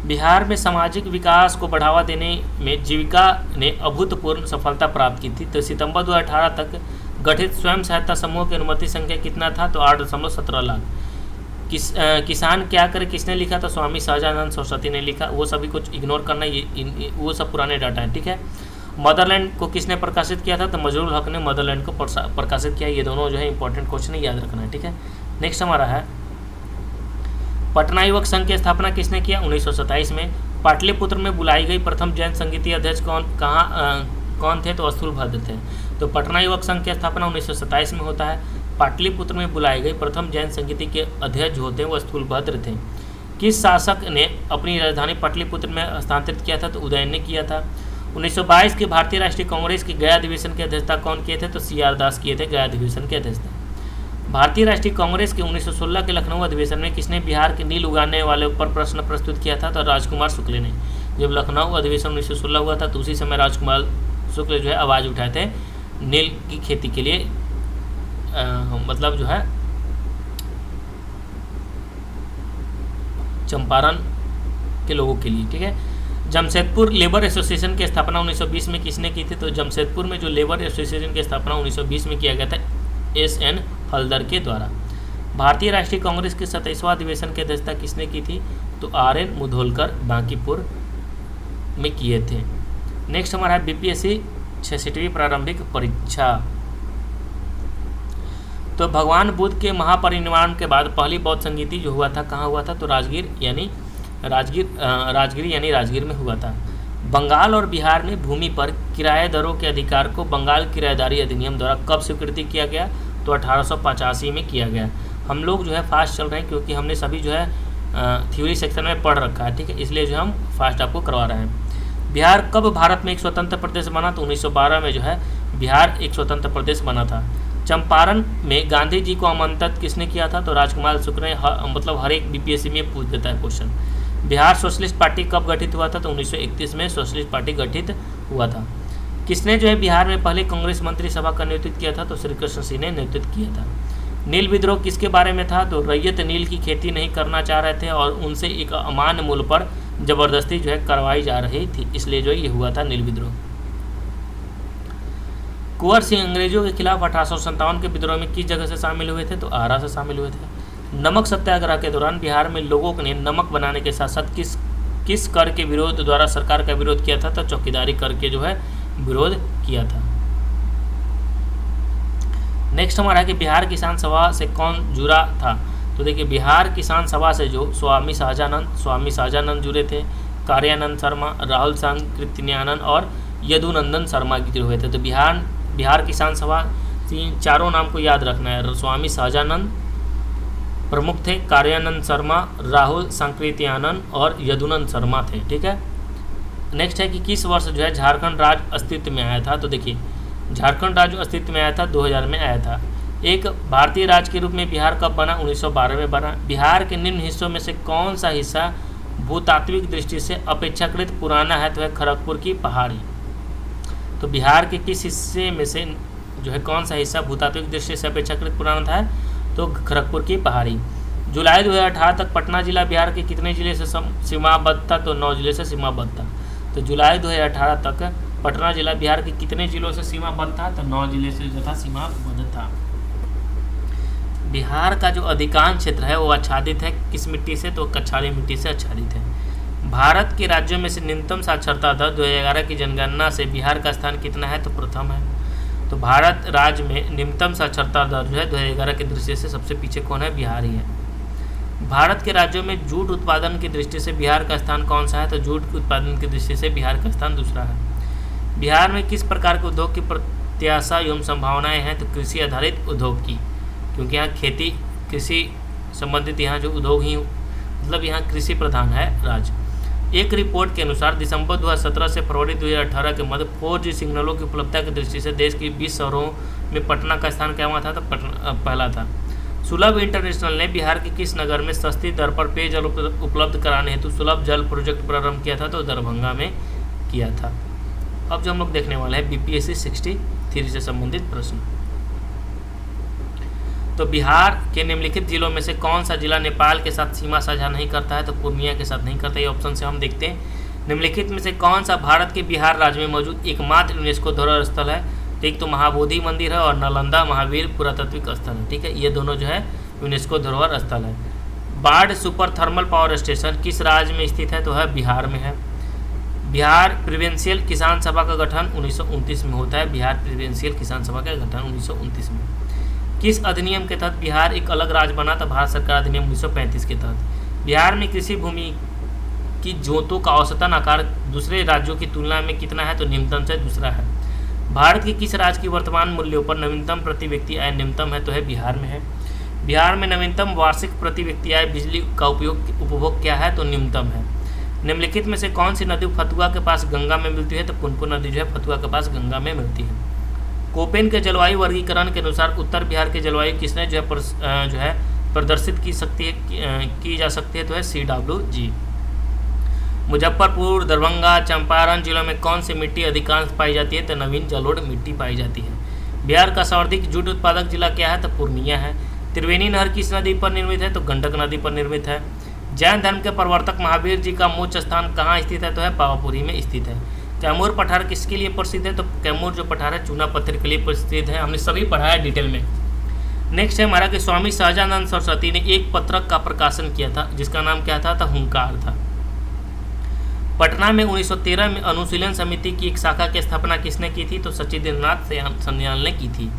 बिहार में सामाजिक विकास को बढ़ावा देने में जीविका ने अभूतपूर्व सफलता प्राप्त की थी। तो सितंबर 2018 तक गठित स्वयं सहायता समूह की अनुमति संख्या कितना था? तो 8.17 लाख। किसान क्या करे किसने लिखा? तो स्वामी सहजानंद सरस्वती ने लिखा। वो सभी कुछ इग्नोर करना, ये वो सब पुराने डाटा है। ठीक है, मदरलैंड को किसने प्रकाशित किया था? तो मजरूल हक ने मदरलैंड को प्रकाशित किया। ये दोनों जो है इंपॉर्टेंट क्वेश्चन है, याद रखना है। ठीक है, नेक्स्ट हमारा है पटना युवक संघ की स्थापना किसने किया? 1927 में। पाटलिपुत्र में बुलाई गई प्रथम जैन संगीतीय अध्यक्ष कौन थे? तो स्थूलभद्र थे। तो पटना युवक संघ की स्थापना 1927 में होता है। पाटलिपुत्र में बुलाई गई प्रथम जैन संगीति के अध्यक्ष जो होते हैं वो स्थूलभद्र थे। किस शासक ने अपनी राजधानी पाटलिपुत्र में हस्तांतरित किया था? तो उदयन ने किया था। 1922 के भारतीय राष्ट्रीय कांग्रेस की गया अधिवेशन की अध्यक्षता कौन किए थे? तो CR दास किए थे गया अधिवेशन की अध्यक्षता। भारतीय राष्ट्रीय कांग्रेस के 1916 के लखनऊ अधिवेशन में किसने बिहार के नील उगाने वाले पर प्रश्न प्रस्तुत किया था? तो राजकुमार शुक्ल ने। जब लखनऊ अधिवेशन 1916 हुआ था तो उसी समय राजकुमार शुक्ल जो है आवाज़ उठाए थे नील की खेती के लिए, मतलब जो है चंपारण के लोगों के लिए। ठीक है, जमशेदपुर लेबर एसोसिएशन की स्थापना 1920 में किसने की थी? तो जमशेदपुर में जो लेबर एसोसिएशन की स्थापना 1920 में किया गया था SN हल्दर के द्वारा। भारतीय राष्ट्रीय कांग्रेस के 27वां अधिवेशन की अध्यक्षता किसने की थी? तो RN मुधोलकर बांकीपुर में किए थे। नेक्स्ट हमारा है BPSC 66वीं प्रारंभिक परीक्षा। तो तो भगवान बुद्ध के महापरिनिर्वाण के बाद पहली बौद्ध संगीति जो हुआ था कहाँ हुआ था, तो राजगीर यानी राजगीर में हुआ था। बंगाल और बिहार में भूमि पर किराएदारों के अधिकार को बंगाल किराएदारी अधिनियम द्वारा कब स्वीकृति किया गया, तो 1885 में किया गया। हम लोग जो है फास्ट चल रहे हैं क्योंकि हमने सभी जो है थ्योरी सेक्शन में पढ़ रखा है, ठीक है, इसलिए जो हम फास्ट आपको करवा रहे हैं। बिहार कब भारत में एक स्वतंत्र प्रदेश बना, तो 1912 में जो है बिहार एक स्वतंत्र प्रदेश बना था। चंपारण में गांधी जी को आमंत्रित किसने किया था, तो राजकुमार शुक्ल ने। मतलब हर एक बीपीएससी में पूछ देता है क्वेश्चन। बिहार सोशलिस्ट पार्टी कब गठित हुआ था, तो 1931 में सोशलिस्ट पार्टी गठित हुआ था। किसने जो है बिहार में पहले कांग्रेस मंत्री सभा का नेतृत्व किया था, तो श्री कृष्ण सिंह ने नेतृत्व किया था। नील विद्रोह किसके बारे में था, तो रैयत नील की खेती नहीं करना चाह रहे थे और उनसे एक अमान्य मूल्य पर जबरदस्ती जो है करवाई जा रही थी, इसलिए जो ये हुआ था नील विद्रोह। कुंवर सिंह अंग्रेजों के खिलाफ 1857 के विद्रोह में किस जगह से शामिल हुए थे, तो आरा से शामिल हुए थे। नमक सत्याग्रह के दौरान बिहार में लोगों ने नमक बनाने के साथ साथ किस कर के विरोध द्वारा सरकार का विरोध किया था, तो चौकीदारी कर के जो है विरोध किया था। नेक्स्ट हमारा है कि बिहार किसान सभा से कौन जुड़ा था, तो देखिए बिहार किसान सभा से जो स्वामी शाहजानंद जुड़े थे, कार्यानंद शर्मा, राहुल सांकृत्यानंद और यदुनंदन शर्मा जुड़े हुए थे। तो बिहार किसान सभा चारों नाम को याद रखना है। स्वामी शाहजानंद प्रमुख थे, कार्यानंद शर्मा, राहुल सांकृत्यानंद और यदुनंद शर्मा थे, ठीक है। नेक्स्ट है कि किस वर्ष जो है झारखंड राज्य अस्तित्व में आया था, तो देखिए झारखंड राज्य अस्तित्व में आया था 2000 में आया था। एक भारतीय राज्य के रूप में बिहार कब बना, 1912 में बना। बिहार के निम्न हिस्सों में से कौन सा हिस्सा भूतात्विक दृष्टि से अपेक्षाकृत पुराना है, तो है खड़गपुर की पहाड़ी। तो बिहार के किस हिस्से में से जो है कौन सा हिस्सा भूतात्विक दृष्टि से अपेक्षाकृत पुराना था, तो खड़गपुर की पहाड़ी। जुलाई 2018 तक पटना जिला बिहार के कितने जिले से सीमाबद्ध था, तो 9 जिले से सीमाबद्ध था। तो जुलाई 2018 तक पटना जिला बिहार के कितने जिलों से सीमाबद्ध था, तो 9 जिले से जो था सीमाबद्ध था। बिहार का जो अधिकांश क्षेत्र है वो आच्छादित है किस मिट्टी से, तो कछारी मिट्टी से आच्छादित है। भारत के राज्यों में से न्यूनतम साक्षरता दर 2011 की जनगणना से बिहार का स्थान कितना है, तो प्रथम है। तो भारत राज्य में न्यूनतम साक्षरता दर जो है 2011 की दृष्टि से सबसे पीछे कौन है, बिहार ही है। भारत के राज्यों में जूट उत्पादन की दृष्टि से बिहार का स्थान कौन सा है, तो जूट उत्पादन की दृष्टि से बिहार का स्थान दूसरा है। बिहार में किस प्रकार के उद्योग की प्रत्याशा एवं संभावनाएं हैं, तो कृषि आधारित उद्योग की, क्योंकि यहाँ खेती कृषि संबंधित यहाँ जो उद्योग ही मतलब यहाँ कृषि प्रधान है राज्य। एक रिपोर्ट के अनुसार दिसंबर 2017 से फरवरी 2018 के मध्य 4G सिग्नलों की उपलब्धता की दृष्टि से देश की 20 शहरों में पटना का स्थान क्या हुआ था, तो पहला था। सुलभ इंटरनेशनल ने बिहार के किस नगर में सस्ती दर पर पेयजल उपलब्ध कराने हेतु सुलभ जल प्रोजेक्ट प्रारंभ किया था, तो दरभंगा में किया था। अब जो हम लोग देखने वाले हैं बीपीएससी 63 से संबंधित प्रश्न। तो बिहार के निम्नलिखित जिलों में से कौन सा जिला नेपाल के साथ सीमा साझा नहीं करता है, तो पूर्णिया के साथ नहीं करता। ये ऑप्शन से हम देखते हैं। निम्नलिखित में से कौन सा भारत के बिहार राज्य में मौजूद एकमात्र यूनेस्को धरोहर स्थल है, तो एक तो महाबोधि मंदिर है और नालंदा महावीर पुरातात्विक स्थल है, ठीक है। ये दोनों जो है यूनेस्को धरोहर स्थल है। बाढ़ सुपर थर्मल पावर स्टेशन किस राज्य में स्थित है, तो है बिहार में है। बिहार प्रिवेंशियल किसान सभा का गठन 1929 में होता है। बिहार प्रिवेंशियल किसान सभा का गठन 1929 में। किस अधिनियम के तहत बिहार एक अलग राज्य बना था, भारत सरकार अधिनियम 1935 के तहत। बिहार में कृषि भूमि की जोतों का औसतन आकार दूसरे राज्यों की तुलना में कितना है, तो न्यूनतम से दूसरा है। भारत के किस राज्य की वर्तमान मूल्यों पर नवीनतम प्रति व्यक्ति आय न्यूनतम है, तो है बिहार में है। बिहार में नवीनतम वार्षिक प्रति व्यक्ति आय बिजली का उपभोग क्या है, तो न्यूनतम है। निम्नलिखित में से कौन सी नदी फतुआ के पास गंगा में मिलती है, तो पुनपुन नदी जो है फतुआ के पास गंगा में मिलती है। कोपेन के जलवायु वर्गीकरण के अनुसार उत्तर बिहार के जलवायु किसने जो है प्रदर्शित की जा सकती है, तो है CWG। मुजफ्फरपुर, दरभंगा, चंपारण जिलों में कौन सी मिट्टी अधिकांश पाई जाती है, तो नवीन जलोढ़ मिट्टी पाई जाती है। बिहार का सर्वाधिक जूट उत्पादक जिला क्या है, तो पूर्णिया है। त्रिवेणी नहर किस नदी पर निर्मित है, तो गंडक नदी पर निर्मित है। जैन धर्म के प्रवर्तक महावीर जी का मोक्ष स्थान कहाँ स्थित है, तो है पावापुरी में स्थित है। कैमूर पठार किसके लिए प्रसिद्ध है, तो कैमूर जो पठार है चूना पत्थर के लिए प्रसिद्ध है। हमने सभी पढ़ा है डिटेल में। नेक्स्ट है हमारा कि स्वामी सहजानंद सरस्वती ने एक पत्रक का प्रकाशन किया था जिसका नाम क्या था, तो हुंकार था। पटना में 1913 में अनुशीलन समिति की एक शाखा की स्थापना किसने की थी, तो सच्चिदेंद्रनाथ सन्याल ने की थी।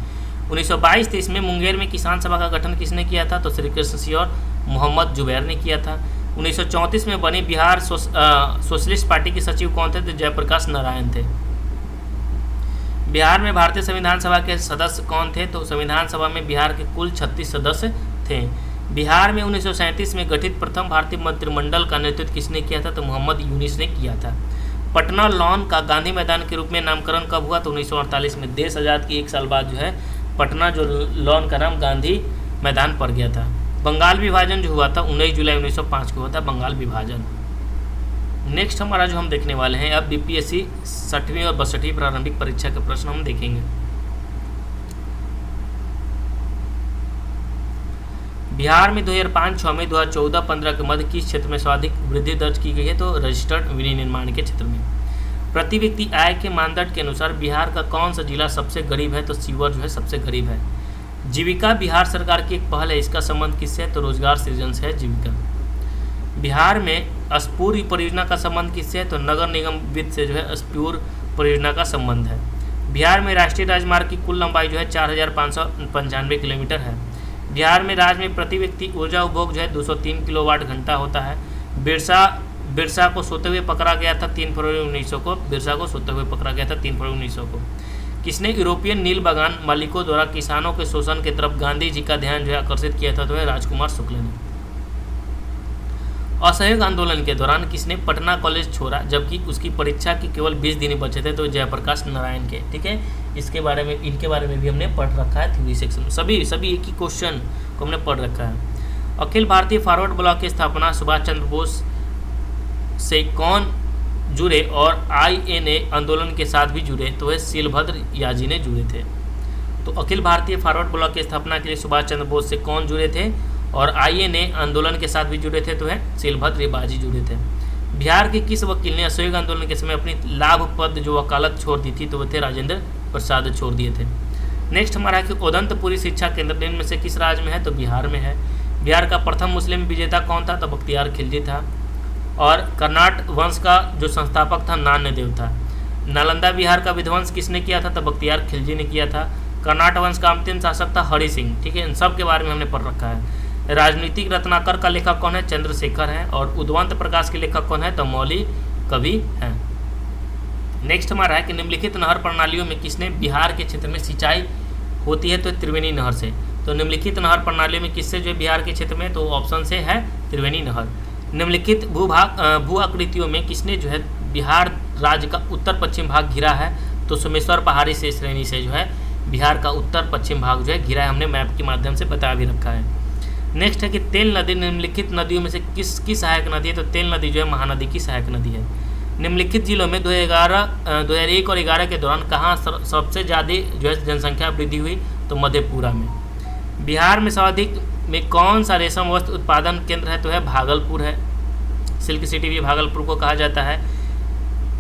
1922-23 में मुंगेर में किसान सभा का गठन किसने किया था? तो श्री कृष्ण सिंह और मोहम्मद जुबैर ने किया था। 1934 में बनी बिहार सोशलिस्ट पार्टी के सचिव कौन थे? तो जयप्रकाश नारायण थे। बिहार में भारतीय संविधान सभा के सदस्य कौन थे? तो संविधान सभा में बिहार के कुल 36 सदस्य थे। बिहार में 1937 में गठित प्रथम भारतीय मंत्रिमंडल का नेतृत्व किसने किया था? तो मोहम्मद यूनिस ने किया था। पटना लॉन का गांधी मैदान के रूप में नामकरण कब हुआ? तो 1948 में। देश आज़ाद की 1 साल बाद जो है पटना जो लॉन का नाम गांधी मैदान पड़ गया था। बंगाल विभाजन जो हुआ था 19 जुलाई 1905 को हुआ था बंगाल विभाजन। नेक्स्ट हमारा जो हम देखने वाले हैं अब बीपीएससी 60वीं और 62वीं प्रारंभिक परीक्षा के प्रश्न हम देखेंगे। बिहार में 2005-06 में 2014-15 के मध्य किस क्षेत्र में सर्वाधिक वृद्धि दर्ज की गई है? तो रजिस्टर्ड विनिर्माण के क्षेत्र में। प्रति व्यक्ति आय के मानदंड के अनुसार बिहार का कौन सा जिला सबसे गरीब है? तो सीवर जो है सबसे गरीब है। जीविका बिहार सरकार की एक पहल है, इसका संबंध किससे है? तो रोजगार सृजन से है जीविका। बिहार में स्फूर परियोजना का संबंध किससे है? तो नगर निगम वित्त से जो है स्फूर परियोजना का संबंध है। बिहार में राष्ट्रीय राजमार्ग की कुल लंबाई जो है 4595 किलोमीटर है। बिहार में राज्य में प्रति व्यक्ति ऊर्जा उपभोग जो है 203 किलोवाट घंटा होता है। बिरसा को सोते हुए पकड़ा गया था 3 फरवरी 1900 को। बिरसा को सोते हुए पकड़ा गया था 3 फरवरी 1900 को। किसने यूरोपियन नील बागान मालिकों द्वारा किसानों के शोषण की तरफ गांधी जी का ध्यान जो है आकर्षित किया था? तो है राजकुमार शुक्ल ने। असहयोग आंदोलन के दौरान किसने पटना कॉलेज छोड़ा जबकि उसकी परीक्षा के केवल 20 दिन बचे थे? तो जयप्रकाश नारायण के। ठीक है, इनके बारे में भी हमने पढ़ रखा है थ्योरी सेक्शन में। सभी एक ही क्वेश्चन को हमने पढ़ रखा है। अखिल भारतीय फॉरवर्ड ब्लॉक की स्थापना सुभाष चंद्र बोस से कौन जुड़े और INA आंदोलन के साथ भी जुड़े? तो वह शीलभद्र याजी ने जुड़े थे। तो अखिल भारतीय फॉरवर्ड ब्लॉक की स्थापना के लिए सुभाष चंद्र बोस से कौन जुड़े थे और INA आंदोलन के साथ भी जुड़े थे? तो है शीलभद्र याजी जुड़े थे। बिहार के किस वकील ने असहयोग आंदोलन के समय अपनी लाभ पद जो वकालत छोड़ दी थी? तो वह थे राजेंद्र प्रसाद छोड़ दिए थे। नेक्स्ट हमारा है कि उदंतपुरी शिक्षा केंद्र निम्न में से किस राज्य में है? तो बिहार में है। बिहार का प्रथम मुस्लिम विजेता कौन था? तो बख्तियार खिलजी था। और कर्नाट वंश का जो संस्थापक था नान्यदेव था। नालंदा बिहार का विध्वंस किसने किया था? तो बख्तियार खिलजी ने किया था। कर्नाट वंश का अंतिम शासक था हरि सिंह। ठीक है, इन सब के बारे में हमने पढ़ रखा है। राजनीतिक रत्नाकर का लेखक कौन है? चंद्रशेखर है। और उद्वंत प्रकाश के लेखक कौन है? तो मौली कवि हैं। नेक्स्ट हमारा है कि निम्नलिखित नहर प्रणालियों में किसने बिहार के क्षेत्र में सिंचाई होती है? तो त्रिवेणी नहर से। तो निम्नलिखित नहर प्रणालियों में किससे जो बिहार के क्षेत्र में? तो ऑप्शन से है त्रिवेणी नहर। निम्नलिखित भू आकृतियों में किसने जो है बिहार राज्य का उत्तर पश्चिम भाग घिरा है? तो सोमेश्वर पहाड़ी से श्रेणी से जो है बिहार का उत्तर पश्चिम भाग जो है घिरा है, हमने मैप के माध्यम से बता भी रखा है। नेक्स्ट है कि तेल नदी निम्नलिखित नदियों में से किसकी सहायक नदी है? तो तेल नदी जो है महानदी की सहायक नदी है। निम्नलिखित जिलों में 2001 और 2011 के दौरान कहाँ सबसे ज़्यादा जो है जनसंख्या वृद्धि हुई? तो मधेपुरा में। बिहार में सर्वाधिक में कौन सा रेशम वस्त्र उत्पादन केंद्र है? तो है भागलपुर है। सिल्क सिटी भी भागलपुर को कहा जाता है।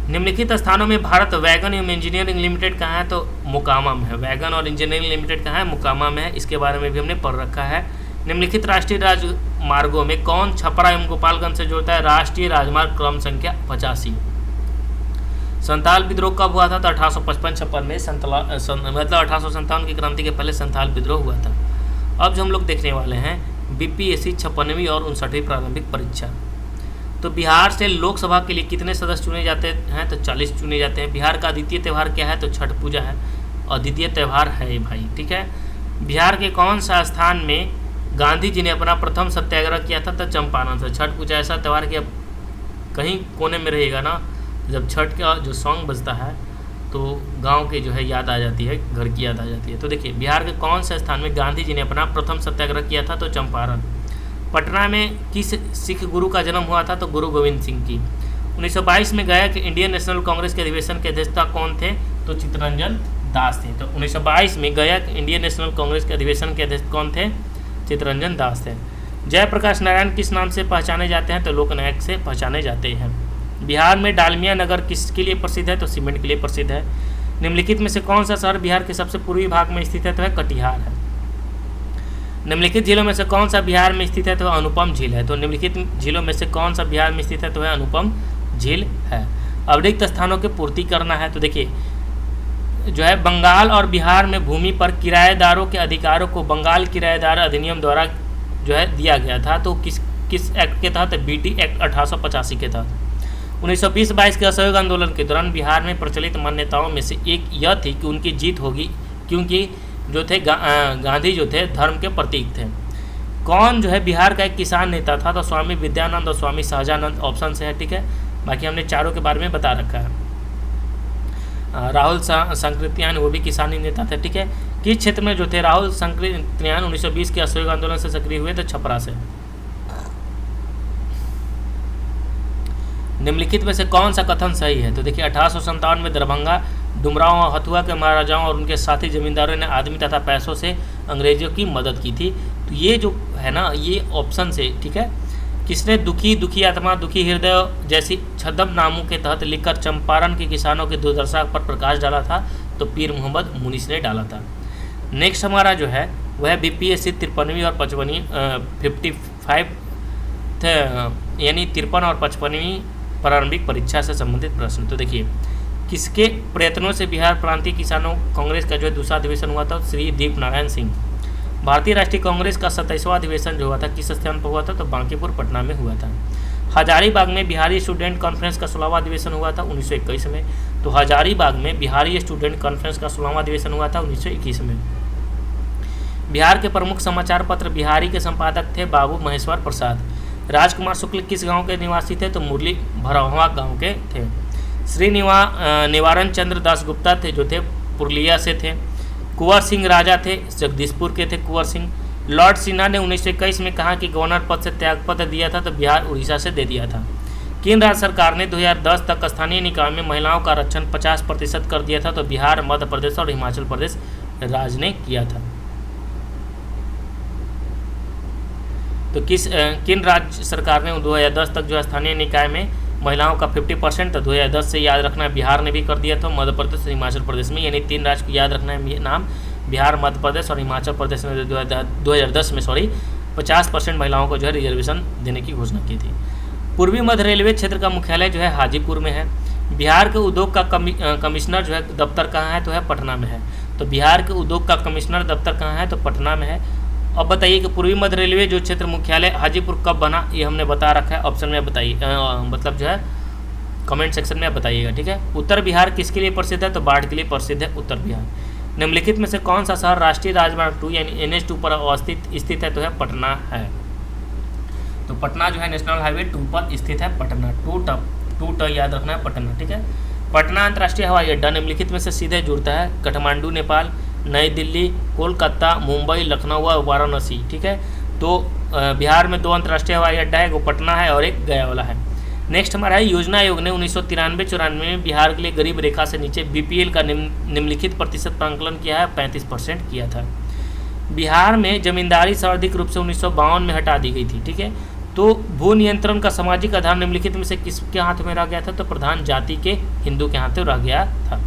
निम्नलिखित स्थानों में भारत वैगन एवं इंजीनियरिंग लिमिटेड कहाँ है? तो मोकामा में है। वैगन और इंजीनियरिंग लिमिटेड कहाँ है? मोकामा में है। इसके बारे में भी हमने पढ़ रखा है। निम्नलिखित राष्ट्रीय राजमार्गों में कौन छपरा एवं गोपालगंज से जोड़ता है? राष्ट्रीय राजमार्ग क्रम संख्या 85। संथाल विद्रोह कब हुआ था? तो 1855-56 में मतलब 1857 की क्रांति के पहले संथाल विद्रोह हुआ था। अब जो हम लोग देखने वाले हैं बीपीएससी 56वीं और 59वीं प्रारंभिक परीक्षा। तो बिहार से लोकसभा के लिए कितने सदस्य चुने जाते हैं? तो 40 चुने जाते हैं। बिहार का द्वितीय त्यौहार क्या है? तो छठ पूजा है और द्वितीय त्यौहार है भाई। ठीक है, बिहार के कौन सा स्थान में गांधी जी ने अपना प्रथम सत्याग्रह किया था? तो चंपारण से। छठ पूजा ऐसा त्यौहार कि अब कहीं कोने में रहेगा ना, जब छठ का जो सॉन्ग बजता है तो गांव के जो है याद आ जाती है, घर की याद आ जाती है। तो देखिए बिहार के कौन से स्थान में गांधी जी ने अपना प्रथम सत्याग्रह किया था? तो चंपारण। पटना में किस सिख गुरु का जन्म हुआ था? तो गुरु गोविंद सिंह की। 1922 में गया कि इंडियन नेशनल कांग्रेस के अधिवेशन के अध्यक्षता कौन थे? तो चित्तरंजन दास थे। तो 1922 में गया कि इंडियन नेशनल कांग्रेस के अधिवेशन के अध्यक्ष कौन थे? चित्तरंजन दास थे। जयप्रकाश नारायण किस नाम से पहचाने जाते हैं? तो लोकनायक से पहचाने जाते हैं। बिहार में डालमिया नगर किसके लिए प्रसिद्ध है? तो सीमेंट के लिए प्रसिद्ध है। निम्नलिखित में से कौन सा शहर बिहार के सबसे पूर्वी भाग में स्थित है? तो है कटिहार है। निम्नलिखित झीलों में से कौन सा बिहार में स्थित है? तो अनुपम झील है। तो निम्नलिखित झीलों में से कौन सा बिहार में स्थित है? तो है अनुपम झील है। अब रिक्त स्थानों की पूर्ति करना है। तो देखिए जो है बंगाल और बिहार में भूमि पर किराएदारों के अधिकारों को बंगाल किराएदार अधिनियम द्वारा जो है दिया गया था। तो किस एक्ट के तहत? बीटी एक्ट 1885 के तहत। 1920-22 के असहयोग आंदोलन के दौरान बिहार में प्रचलित मान्यताओं में से एक यह थी कि उनकी जीत होगी, क्योंकि जो थे गांधी जो थे धर्म के प्रतीक थे। कौन जो है बिहार का एक किसान नेता था? तो स्वामी विद्यानंद और स्वामी सहजानंद ऑप्शन से है, ठीक है। बाकी हमने चारों के बारे में बता रखा है। राहुल संकृत्यान वो भी किसानी नेता थे, ठीक है। किस क्षेत्र में जो थे राहुल संकृत्यान 1920 के असहयोग आंदोलन से सक्रिय हुए थे? छपरा से। निम्नलिखित में से कौन सा कथन सही है? तो देखिए 1857 में दरभंगा, डुमरांव और हथुआ के महाराजाओं और उनके साथी जमींदारों ने आदमी तथा पैसों से अंग्रेजों की मदद की थी। तो ये जो है ना, ये ऑप्शन से, ठीक है। किसने दुखी आत्मा दुखी हृदय जैसी छद्मनामों के तहत लिखकर चंपारण के किसानों की दुर्दशा पर प्रकाश डाला था? तो पीर मोहम्मद मुनीस ने डाला था। नेक्स्ट हमारा जो है वह है बीपीएससी 53वीं और 55वीं 55 थे, यानी 53 और 55वीं प्रारंभिक परीक्षा से संबंधित प्रश्न। तो देखिए किसके प्रयत्नों से बिहार प्रांतीय किसानों कांग्रेस का जो है दूसरा अधिवेशन हुआ था? श्री दीप नारायण सिंह। भारतीय राष्ट्रीय कांग्रेस का 27वां अधिवेशन जो हुआ था किस स्थान पर हुआ था? तो बांकीपुर पटना में हुआ था। हजारीबाग में बिहारी स्टूडेंट कॉन्फ्रेंस का 16वां अधिवेशन हुआ था 1921 में। तो हजारीबाग में बिहारी स्टूडेंट कॉन्फ्रेंस का 16वां अधिवेशन हुआ था 1921 में। बिहार के प्रमुख समाचार पत्र बिहारी के संपादक थे बाबू महेश्वर प्रसाद। राजकुमार शुक्ल किस गांव के निवासी थे? तो मुरली भरौहा गांव के थे। श्री निवारण चंद्र दासगुप्ता थे जो थे पुरुलिया से थे। कुंवर सिंह राजा थे, जगदीशपुर के थे कुंवर सिंह। लॉर्ड सिन्हा ने 1921 में कहा कि गवर्नर पद से त्यागपत्र दिया था? तो बिहार उड़ीसा से दे दिया था। किन राज्य सरकार ने 2010 तक स्थानीय निकाय में महिलाओं का आरक्षण 50% कर दिया था? तो बिहार, मध्य प्रदेश और हिमाचल प्रदेश राज्य ने किया था। तो किन राज्य सरकार ने 2010 तक जो है स्थानीय निकाय में महिलाओं का 50%? तो 2010 से याद रखना है, बिहार ने भी कर दिया था, मध्य प्रदेश और हिमाचल प्रदेश में, यानी 3 राज्य को याद रखना है नाम, बिहार, मध्य प्रदेश और हिमाचल प्रदेश में 2010 में 50% महिलाओं को जो है रिजर्वेशन देने की घोषणा की थी। पूर्वी मध्य रेलवे क्षेत्र का मुख्यालय जो है हाजीपुर में है। बिहार के उद्योग का कमिश्नर जो है दफ्तर कहाँ है? तो है पटना में है। तो बिहार के उद्योग का कमिश्नर दफ्तर कहाँ है? तो पटना में है। अब बताइए कि पूर्वी मध्य रेलवे जो क्षेत्र मुख्यालय हाजीपुर कब बना? ये हमने बता रखा है, ऑप्शन में बताइए, मतलब जो है कमेंट सेक्शन में आप बताइएगा, ठीक है। उत्तर बिहार किसके लिए प्रसिद्ध है? तो बाढ़ के लिए प्रसिद्ध है उत्तर बिहार। निम्नलिखित में से कौन सा शहर राष्ट्रीय राजमार्ग 2 यानी NH2 पर स्थित है? तो है पटना है। तो पटना जो है नेशनल हाईवे 2 पर स्थित है, पटना। टू याद रखना है, पटना, ठीक है। पटना अंतर्राष्ट्रीय हवाई अड्डा निम्नलिखित में से सीधे जुड़ता है? काठमांडू नेपाल, नई दिल्ली, कोलकाता, मुंबई, लखनऊ और वाराणसी, ठीक है। तो बिहार में 2 अंतर्राष्ट्रीय हवाई अड्डा है, एक पटना है और एक गया वाला है। नेक्स्ट हमारा है योजना आयोग ने 1993-94 में बिहार के लिए गरीब रेखा से नीचे BPL का निम्नलिखित प्रतिशत पर आंकलन किया है? 35% किया था। बिहार में जमींदारी सर्वाधिक रूप से 1952 में हटा दी गई थी, ठीक है। तो भू नियंत्रण का सामाजिक आधार निम्नलिखित में से किसके हाथ में रह गया था? तो प्रधान जाति के हिंदू के हाथ में रह गया था।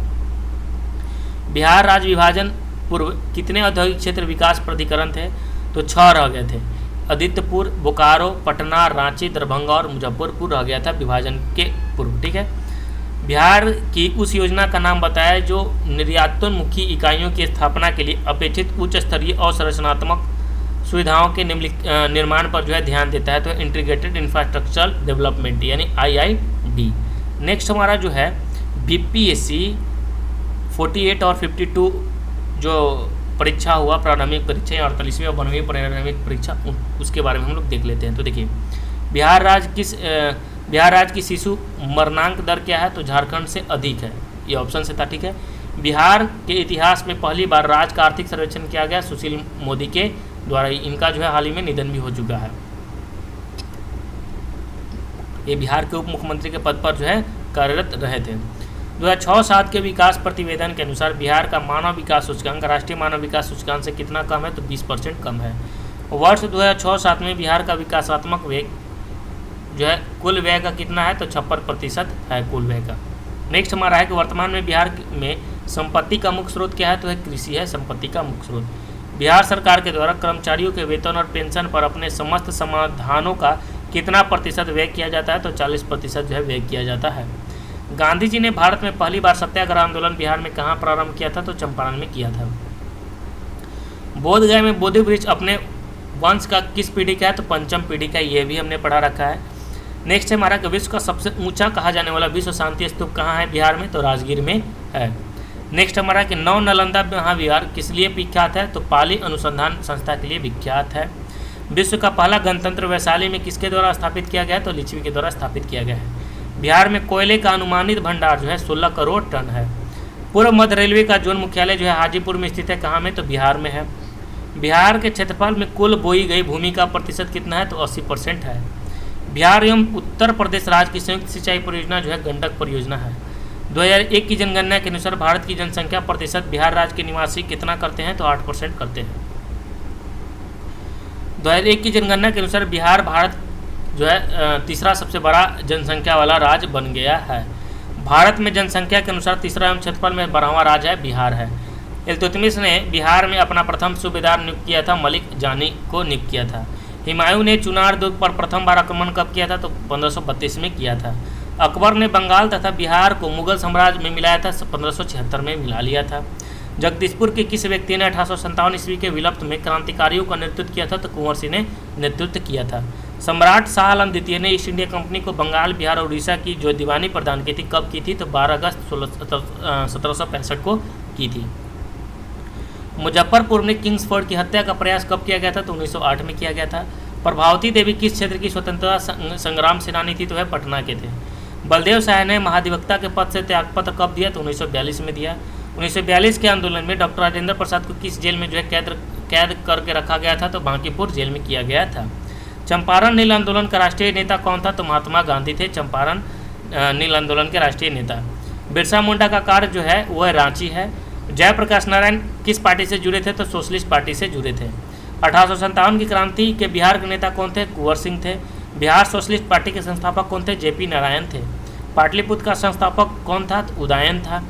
बिहार राज्य विभाजन पूर्व कितने औद्योगिक क्षेत्र विकास प्राधिकरण थे? तो 6 रह गए थे। आदित्यपुर, बोकारो, पटना, रांची, दरभंगा और मुजफ्फरपुर रह गया था विभाजन के पूर्व, ठीक है। बिहार की उस योजना का नाम बताया जो निर्यातोन्मुखी इकाइयों की स्थापना के लिए अपेक्षित उच्च स्तरीय और संरचनात्मक सुविधाओं के निर्माण पर जो है ध्यान देता है? तो इंटीग्रेटेड इंफ्रास्ट्रक्चर डेवलपमेंट यानी IID। नेक्स्ट हमारा जो है BPSC 48 और 52 जो परीक्षा हुआ, प्रारंभिक परीक्षा या 48वीं और 92वीं प्रारंभिक परीक्षा, उसके बारे में हम लोग देख लेते हैं। तो देखिए बिहार राज्य की शिशु मरणांक दर क्या है? तो झारखंड से अधिक है, ये ऑप्शन से था, ठीक है। बिहार के इतिहास में पहली बार राज्य का आर्थिक सर्वेक्षण किया गया सुशील मोदी के द्वारा। इनका जो है हाल ही में निधन भी हो चुका है। ये बिहार के उप मुख्यमंत्री के पद पर जो है कार्यरत रहे थे। 2006-07 के विकास प्रतिवेदन के अनुसार बिहार का मानव विकास सूचकांक राष्ट्रीय मानव विकास सूचकांक से कितना कम है? तो 20% कम है। वर्ष 2006-07 में बिहार का विकासात्मक वेग जो है कुल व्यय का कितना है? तो 56% है कुल व्यय का। नेक्स्ट हमारा है कि वर्तमान में बिहार में संपत्ति का मुख्य स्रोत क्या है? तो है कृषि है संपत्ति का मुख्य स्रोत। बिहार सरकार के द्वारा कर्मचारियों के वेतन और पेंशन पर अपने समस्त समाधानों का कितना प्रतिशत व्यय किया जाता है? तो 40% जो है व्यय किया जाता है। गांधी जी ने भारत में पहली बार सत्याग्रह आंदोलन बिहार में कहाँ प्रारंभ किया था? तो चंपारण में किया था। बोधगया में बोधि वृक्ष अपने वंश का किस पीढ़ी का है? तो पंचम पीढ़ी का, ये भी हमने पढ़ा रखा है। नेक्स्ट है हमारा कि विश्व का सबसे ऊंचा कहा जाने वाला विश्व शांति स्तूप कहाँ है बिहार में? तो राजगीर में है। नेक्स्ट हमारा कि नव नालंदा महाविहार किस लिए विख्यात है? तो पाली अनुसंधान संस्था के लिए विख्यात है। विश्व का पहला गणतंत्र वैशाली में किसके द्वारा स्थापित किया गया? तो लिच्छवी के द्वारा स्थापित किया गया है। बिहार में कोयले का अनुमानित भंडार जो है 16 करोड़ टन है। पूर्व मध्य रेलवे का जोन मुख्यालय जो है हाजीपुर में स्थित है, कहाँ में? तो बिहार में है। बिहार के क्षेत्रफल में कुल बोई गई भूमि का प्रतिशत कितना है? तो 80% है। बिहार एवं उत्तर प्रदेश राज्य की संयुक्त सिंचाई परियोजना जो है गंडक परियोजना है। 2001 की जनगणना के अनुसार भारत की जनसंख्या प्रतिशत बिहार राज्य के निवासी कितना करते हैं? तो 8% करते हैं। 2001 की जनगणना के अनुसार बिहार भारत जो है तीसरा सबसे बड़ा जनसंख्या वाला राज्य बन गया है। भारत में जनसंख्या के अनुसार तीसरा एवं क्षेत्रफल में 12वां राज्य है बिहार है। इल्तुतमिश ने बिहार में अपना प्रथम सूबेदार नियुक्त किया था, मलिक जानी को नियुक्त किया था। हुमायूं ने चुनार दुर्ग पर प्रथम बार आक्रमण कब किया था? तो 1532 में किया था। अकबर ने बंगाल तथा बिहार को मुगल साम्राज्य में मिलाया था, 1576 में मिला लिया था। जगदीशपुर के किस व्यक्ति ने 1857 ईस्वी के विलुप्त में क्रांतिकारियों का नेतृत्व किया था? तो कुंवर सिंह ने नेतृत्व किया था। सम्राट शाह आलम द्वितीय ने ईस्ट इंडिया कंपनी को बंगाल, बिहार और उड़ीसा की जो दीवानी प्रदान की थी कब की थी? तो 12 अगस्त 1765 को की थी। मुजफ्फरपुर में किंग्सफोर्ड की हत्या का प्रयास कब किया गया था? तो 1908 में किया गया था। प्रभावती देवी किस क्षेत्र की स्वतंत्रता संग्राम सेनानी थी? तो है पटना के थे। बलदेव शाह ने महाधिवक्ता के पद से त्यागपत्र कब दिया? तो 1942 में दिया। 1942 के आंदोलन में डॉक्टर राजेंद्र प्रसाद को किस जेल में जो है कैद करके रखा गया था? तो बांकीपुर जेल में किया गया था। चंपारण नील आंदोलन का राष्ट्रीय नेता कौन था? तो महात्मा गांधी थे चंपारण नील आंदोलन के राष्ट्रीय नेता। बिरसा मुंडा का कार्य जो है वह रांची है। जयप्रकाश नारायण किस पार्टी से जुड़े थे? तो सोशलिस्ट पार्टी से जुड़े थे। 1857 की क्रांति के बिहार के नेता कौन थे? कुंवर सिंह थे। बिहार सोशलिस्ट पार्टी के संस्थापक कौन थे? जेपी नारायण थे। पाटलिपुत्र का संस्थापक कौन था? तो उदयन था।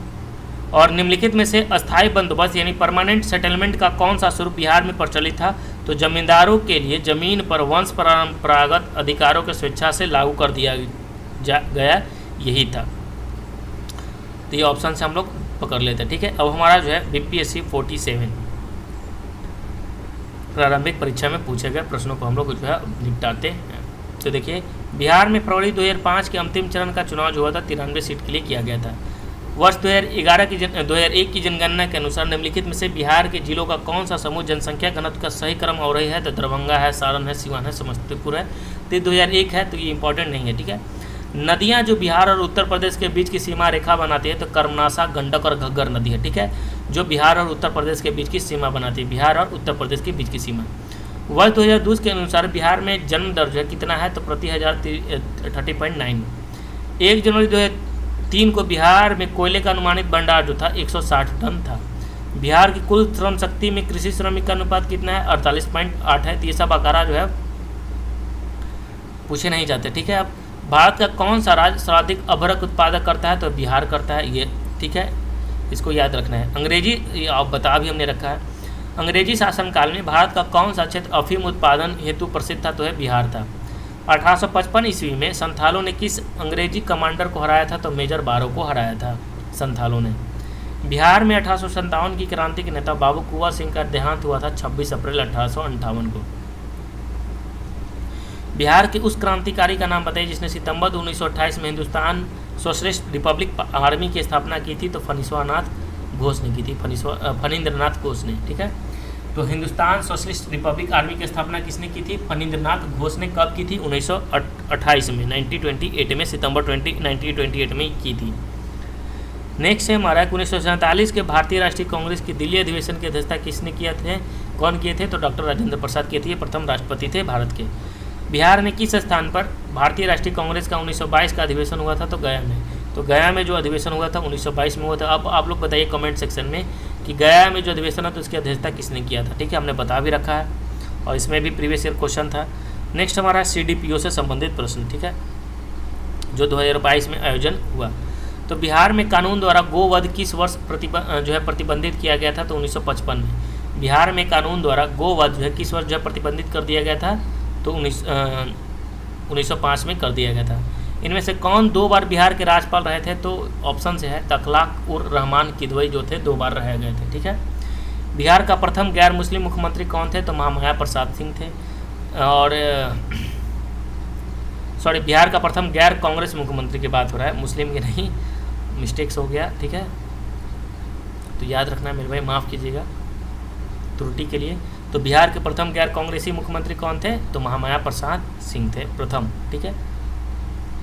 और निम्नलिखित में से अस्थायी बंदोबस्त यानी परमानेंट सेटलमेंट का कौन सा स्वरूप बिहार में प्रचलित था? तो जमींदारों के लिए जमीन पर वंश परंपरागत अधिकारों के स्वेच्छा से लागू कर दिया गया यही था। तो ये ऑप्शन से हम लोग पकड़ लेते हैं। ठीक है, अब हमारा जो है बीपीएससी 47 प्रारंभिक परीक्षा में पूछे गए प्रश्नों को हम लोग जो है निपटाते हैं। तो देखिए, बिहार में फरवरी 2005 के अंतिम चरण का चुनाव जो हुआ था 93 सीट के लिए किया गया था। वर्ष 2001 की जनगणना के अनुसार निम्नलिखित में से बिहार के जिलों का कौन सा समूह जनसंख्या घनत्व का सही क्रम और रही है? तो दरभंगा है, सारण है, सिवान है, समस्तीपुर है। तो 2001 है, तो ये इंपॉर्टेंट नहीं है। ठीक है, नदियां जो बिहार और उत्तर प्रदेश के बीच की सीमा रेखा बनाती है तो कर्मनाशा, गंडक और घग्गर नदी है। ठीक है, जो बिहार और उत्तर प्रदेश के बीच की सीमा बनाती है, बिहार और उत्तर प्रदेश के बीच की सीमा। वर्ष 2002 के अनुसार बिहार में जन्म दर जो है कितना है? तो प्रति 1000 30.9। 1 जनवरी 2003 को बिहार में कोयले का अनुमानित भंडार जो था 160 टन था। बिहार की कुल श्रम शक्ति में कृषि श्रमिक का अनुपात कितना है? 48.8 है। तो ये सब आंकड़ा जो है पूछे नहीं जाते। ठीक है, अब भारत का कौन सा राज्य सर्वाधिक अभ्रक उत्पादक करता है? तो बिहार करता है ये। ठीक है, इसको याद रखना है। अंग्रेजी आप बता भी हमने रखा है। अंग्रेजी शासनकाल में भारत का कौन सा क्षेत्र अफीम उत्पादन हेतु प्रसिद्ध था? तो है बिहार था। 1855 ईस्वी में संथालों ने किस अंग्रेजी कमांडर को हराया था? तो मेजर बारो को हराया था संथालों ने। बिहार में 1857 की क्रांति के नेता बाबू कुंवर सिंह का देहांत हुआ था 26 अप्रैल 1858 को। बिहार के उस क्रांतिकारी का नाम बताइए जिसने सितंबर 1928 में हिंदुस्तान सोशलिस्ट रिपब्लिक आर्मी की स्थापना की थी? तो फणींद्रनाथ घोष ने की थी, फणींद्रनाथ घोष ने। ठीक है, तो हिंदुस्तान सोशलिस्ट रिपब्लिक आर्मी की स्थापना किसने की थी? फणींद्रनाथ घोष ने। कब की थी? 1928 में, 1928 में, सितंबर 1928 में की थी। नेक्स्ट है हमारा 1947 के भारतीय राष्ट्रीय कांग्रेस की दिल्ली अधिवेशन की अध्यक्षता किसने किया थे? कौन किए थे? तो डॉक्टर राजेंद्र प्रसाद किए थे। प्रथम राष्ट्रपति थे भारत के। बिहार में किस स्थान पर भारतीय राष्ट्रीय कांग्रेस का 1922 का अधिवेशन हुआ था? तो गया में। तो गया में जो अधिवेशन हुआ था 1922 में हुआ था। अब आप लोग बताइए कमेंट सेक्शन में कि गया में जो अधिवेशन है तो उसकी अध्यक्षता किसने किया था? ठीक है, हमने बता भी रखा है और इसमें भी प्रीवियस ईयर क्वेश्चन था। नेक्स्ट हमारा CDPO से संबंधित प्रश्न। ठीक है, जो 2022 में आयोजन हुआ। तो बिहार में कानून द्वारा गोवध किस वर्ष प्रतिबंधित किया गया था? तो 1955 में। बिहार में कानून द्वारा गोवध जो है किस वर्ष जो प्रतिबंधित कर दिया गया था? तो 1905 में कर दिया गया था। इनमें से कौन 2 बार बिहार के राज्यपाल रहे थे? तो ऑप्शन से है तखलाक उर रहमान किदवई जो थे 2 बार रह गए थे। ठीक है। बिहार का प्रथम गैर मुस्लिम मुख्यमंत्री कौन थे? तो महामाया प्रसाद सिंह थे। और सॉरी, बिहार का प्रथम गैर कांग्रेस मुख्यमंत्री की बात हो रहा है, मुस्लिम की नहीं, मिस्टेक्स हो गया। ठीक है, तो याद रखना मेरे भाई, माफ़ कीजिएगा त्रुटि के लिए। तो बिहार के प्रथम गैर कांग्रेसी मुख्यमंत्री कौन थे? तो महामाया प्रसाद सिंह थे प्रथम। ठीक है,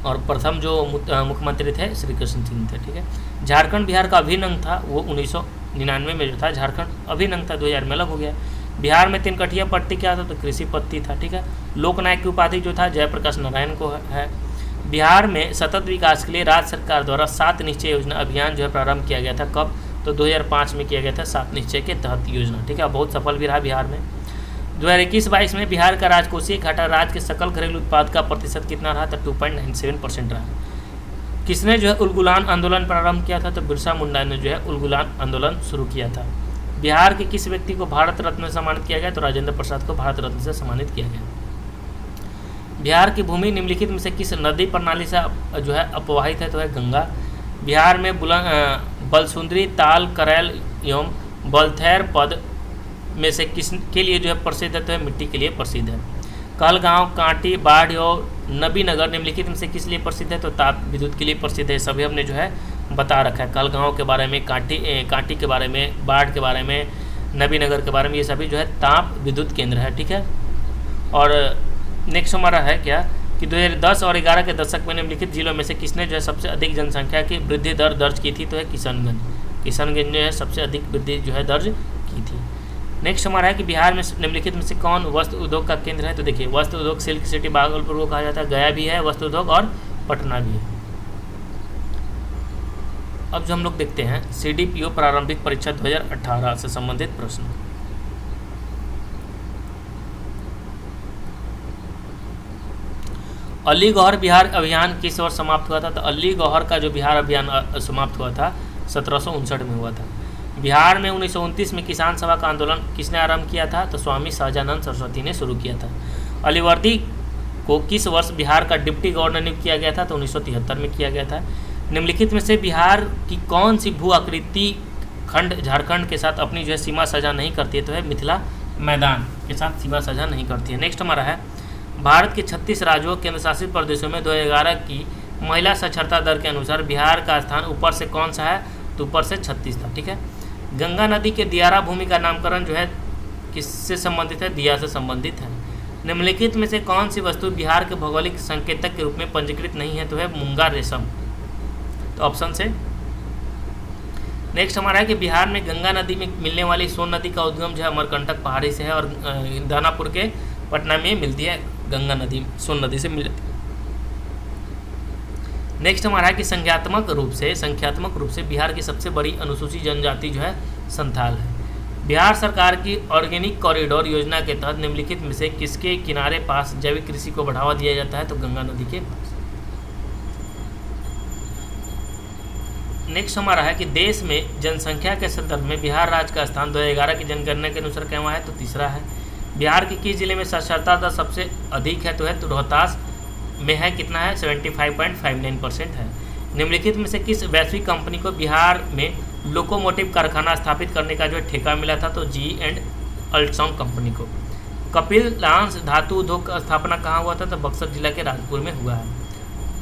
और प्रथम जो मुख्यमंत्री थे श्री कृष्ण सिंह थे। ठीक है। झारखंड बिहार का अभिन्न अंग था, वो 1999 में जो था झारखंड अभिन्न अंग था, 2000 में अलग हो गया। बिहार में 3 कठिया पट्टी क्या था? तो कृषि पट्टी था। ठीक है। लोकनायक की उपाधि जो था जयप्रकाश नारायण को है। बिहार में सतत विकास के लिए राज्य सरकार द्वारा 7 निश्चय योजना अभियान जो है प्रारंभ किया गया था। कब? तो 2005 में किया गया था 7 निश्चय के तहत योजना। ठीक है, बहुत सफल भी रहा बिहार में। 2021-22 में बिहार का राजकोषीय घाटा राज्य के सकल घरेलू उत्पाद का प्रतिशत कितना रहा? तो 2.97% रहा। किसने जो है उलगुलान आंदोलन प्रारंभ किया था? तो बिरसा मुंडा ने जो है उलगुलान आंदोलन शुरू किया था। बिहार के किस व्यक्ति को भारत रत्न से सम्मानित किया गया? तो राजेंद्र प्रसाद को भारत रत्न से सम्मानित किया गया। बिहार की भूमि निम्नलिखित में से किस नदी प्रणाली से जो है अपवाहित है? तो है गंगा। बिहार में बलसुंदरी, ताल, करैल एवं बलथैर पद में से किस के लिए जो है प्रसिद्ध है? तो है मिट्टी के लिए प्रसिद्ध है। कहलगांव, कांटी, बाढ़ और नबीनगर निम्नलिखित में से किस लिए प्रसिद्ध है? तो ताप विद्युत के लिए प्रसिद्ध है। सभी हमने जो है बता रखा है, कहलगांव के बारे में, कांटी के बारे में, बाढ़ के बारे में, नबीनगर के बारे में, ये सभी जो है ताप विद्युत केंद्र है। ठीक है। और नेक्स्ट हमारा है क्या कि 2010 और 11 के दशक में निम्नलिखित जिलों में से किसने जो है सबसे अधिक जनसंख्या की वृद्धि दर दर्ज की थी? तो है किशनगंज जो है सबसे अधिक वृद्धि जो है दर्ज की थी। नेक्स्ट हमारा है कि बिहार में निम्नलिखित में से कौन वस्त्र उद्योग का केंद्र है? तो देखिए, वस्त्र उद्योग सिल्क सिटी भागलपुर को कहा जाता है, गया भी है वस्त्र उद्योग, और पटना भी है। अब जो हम लोग देखते हैं CDPO प्रारंभिक परीक्षा 2018 से संबंधित प्रश्न। अली गौहर बिहार अभियान किस वर्ष समाप्त हुआ था? तो अली गौहर का जो बिहार अभियान समाप्त हुआ था 1759 में हुआ था। बिहार में 1929 में किसान सभा का आंदोलन किसने आरंभ किया था? तो स्वामी सहजानंद सरस्वती ने शुरू किया था। अलीवर्दी को किस वर्ष बिहार का डिप्टी गवर्नर नियुक्त किया गया था? तो 1973 में किया गया था। निम्नलिखित में से बिहार की कौन सी भू आकृति खंड झारखंड के साथ अपनी जो है सीमा साझा नहीं करती है? तो है मिथिला मैदान के साथ सीमा साझा नहीं करती है। नेक्स्ट हमारा है भारत के 36 राज्यों केंद्र शासित प्रदेशों में 2011 की महिला साक्षरता दर के अनुसार बिहार का स्थान ऊपर से कौन सा है? तो ऊपर से 36 था। ठीक है। गंगा नदी के दियारा भूमि का नामकरण जो है किससे संबंधित है? दिया से संबंधित है। निम्नलिखित में से कौन सी वस्तु बिहार के भौगोलिक संकेतक के रूप में पंजीकृत नहीं है? तो है मूंगा रेशम। तो ऑप्शन से। नेक्स्ट हमारा है कि बिहार में गंगा नदी में मिलने वाली सोन नदी का उद्गम जो है अमरकंटक पहाड़ी से है, और दानापुर के पटना में मिलती है गंगा नदी, सोन नदी से मिल जाती है। नेक्स्ट हमारा है कि संख्यात्मक रूप से बिहार की सबसे बड़ी अनुसूचित जनजाति जो है संथाल है। बिहार सरकार की ऑर्गेनिक कॉरिडोर योजना के तहत निम्नलिखित में से किसके किनारे पास जैविक कृषि को बढ़ावा दिया जाता है? तो गंगा नदी के पास। नेक्स्ट हमारा है कि देश में जनसंख्या के संदर्भ में बिहार राज्य का स्थान 2011 की जनगणना के अनुसार क्या है? तो तीसरा है। बिहार के किस जिले में साक्षरता दर सबसे अधिक है? तो है रोहतास में है। कितना है? 75.59% है। निम्नलिखित में से किस वैश्विक कंपनी को बिहार में लोकोमोटिव कारखाना स्थापित करने का जो है ठेका मिला था? तो G&L अल्ट्रॉन कंपनी को। कपिल लांस धातु उद्योग का स्थापना कहाँ हुआ था? तो बक्सर जिला के राजपुर में हुआ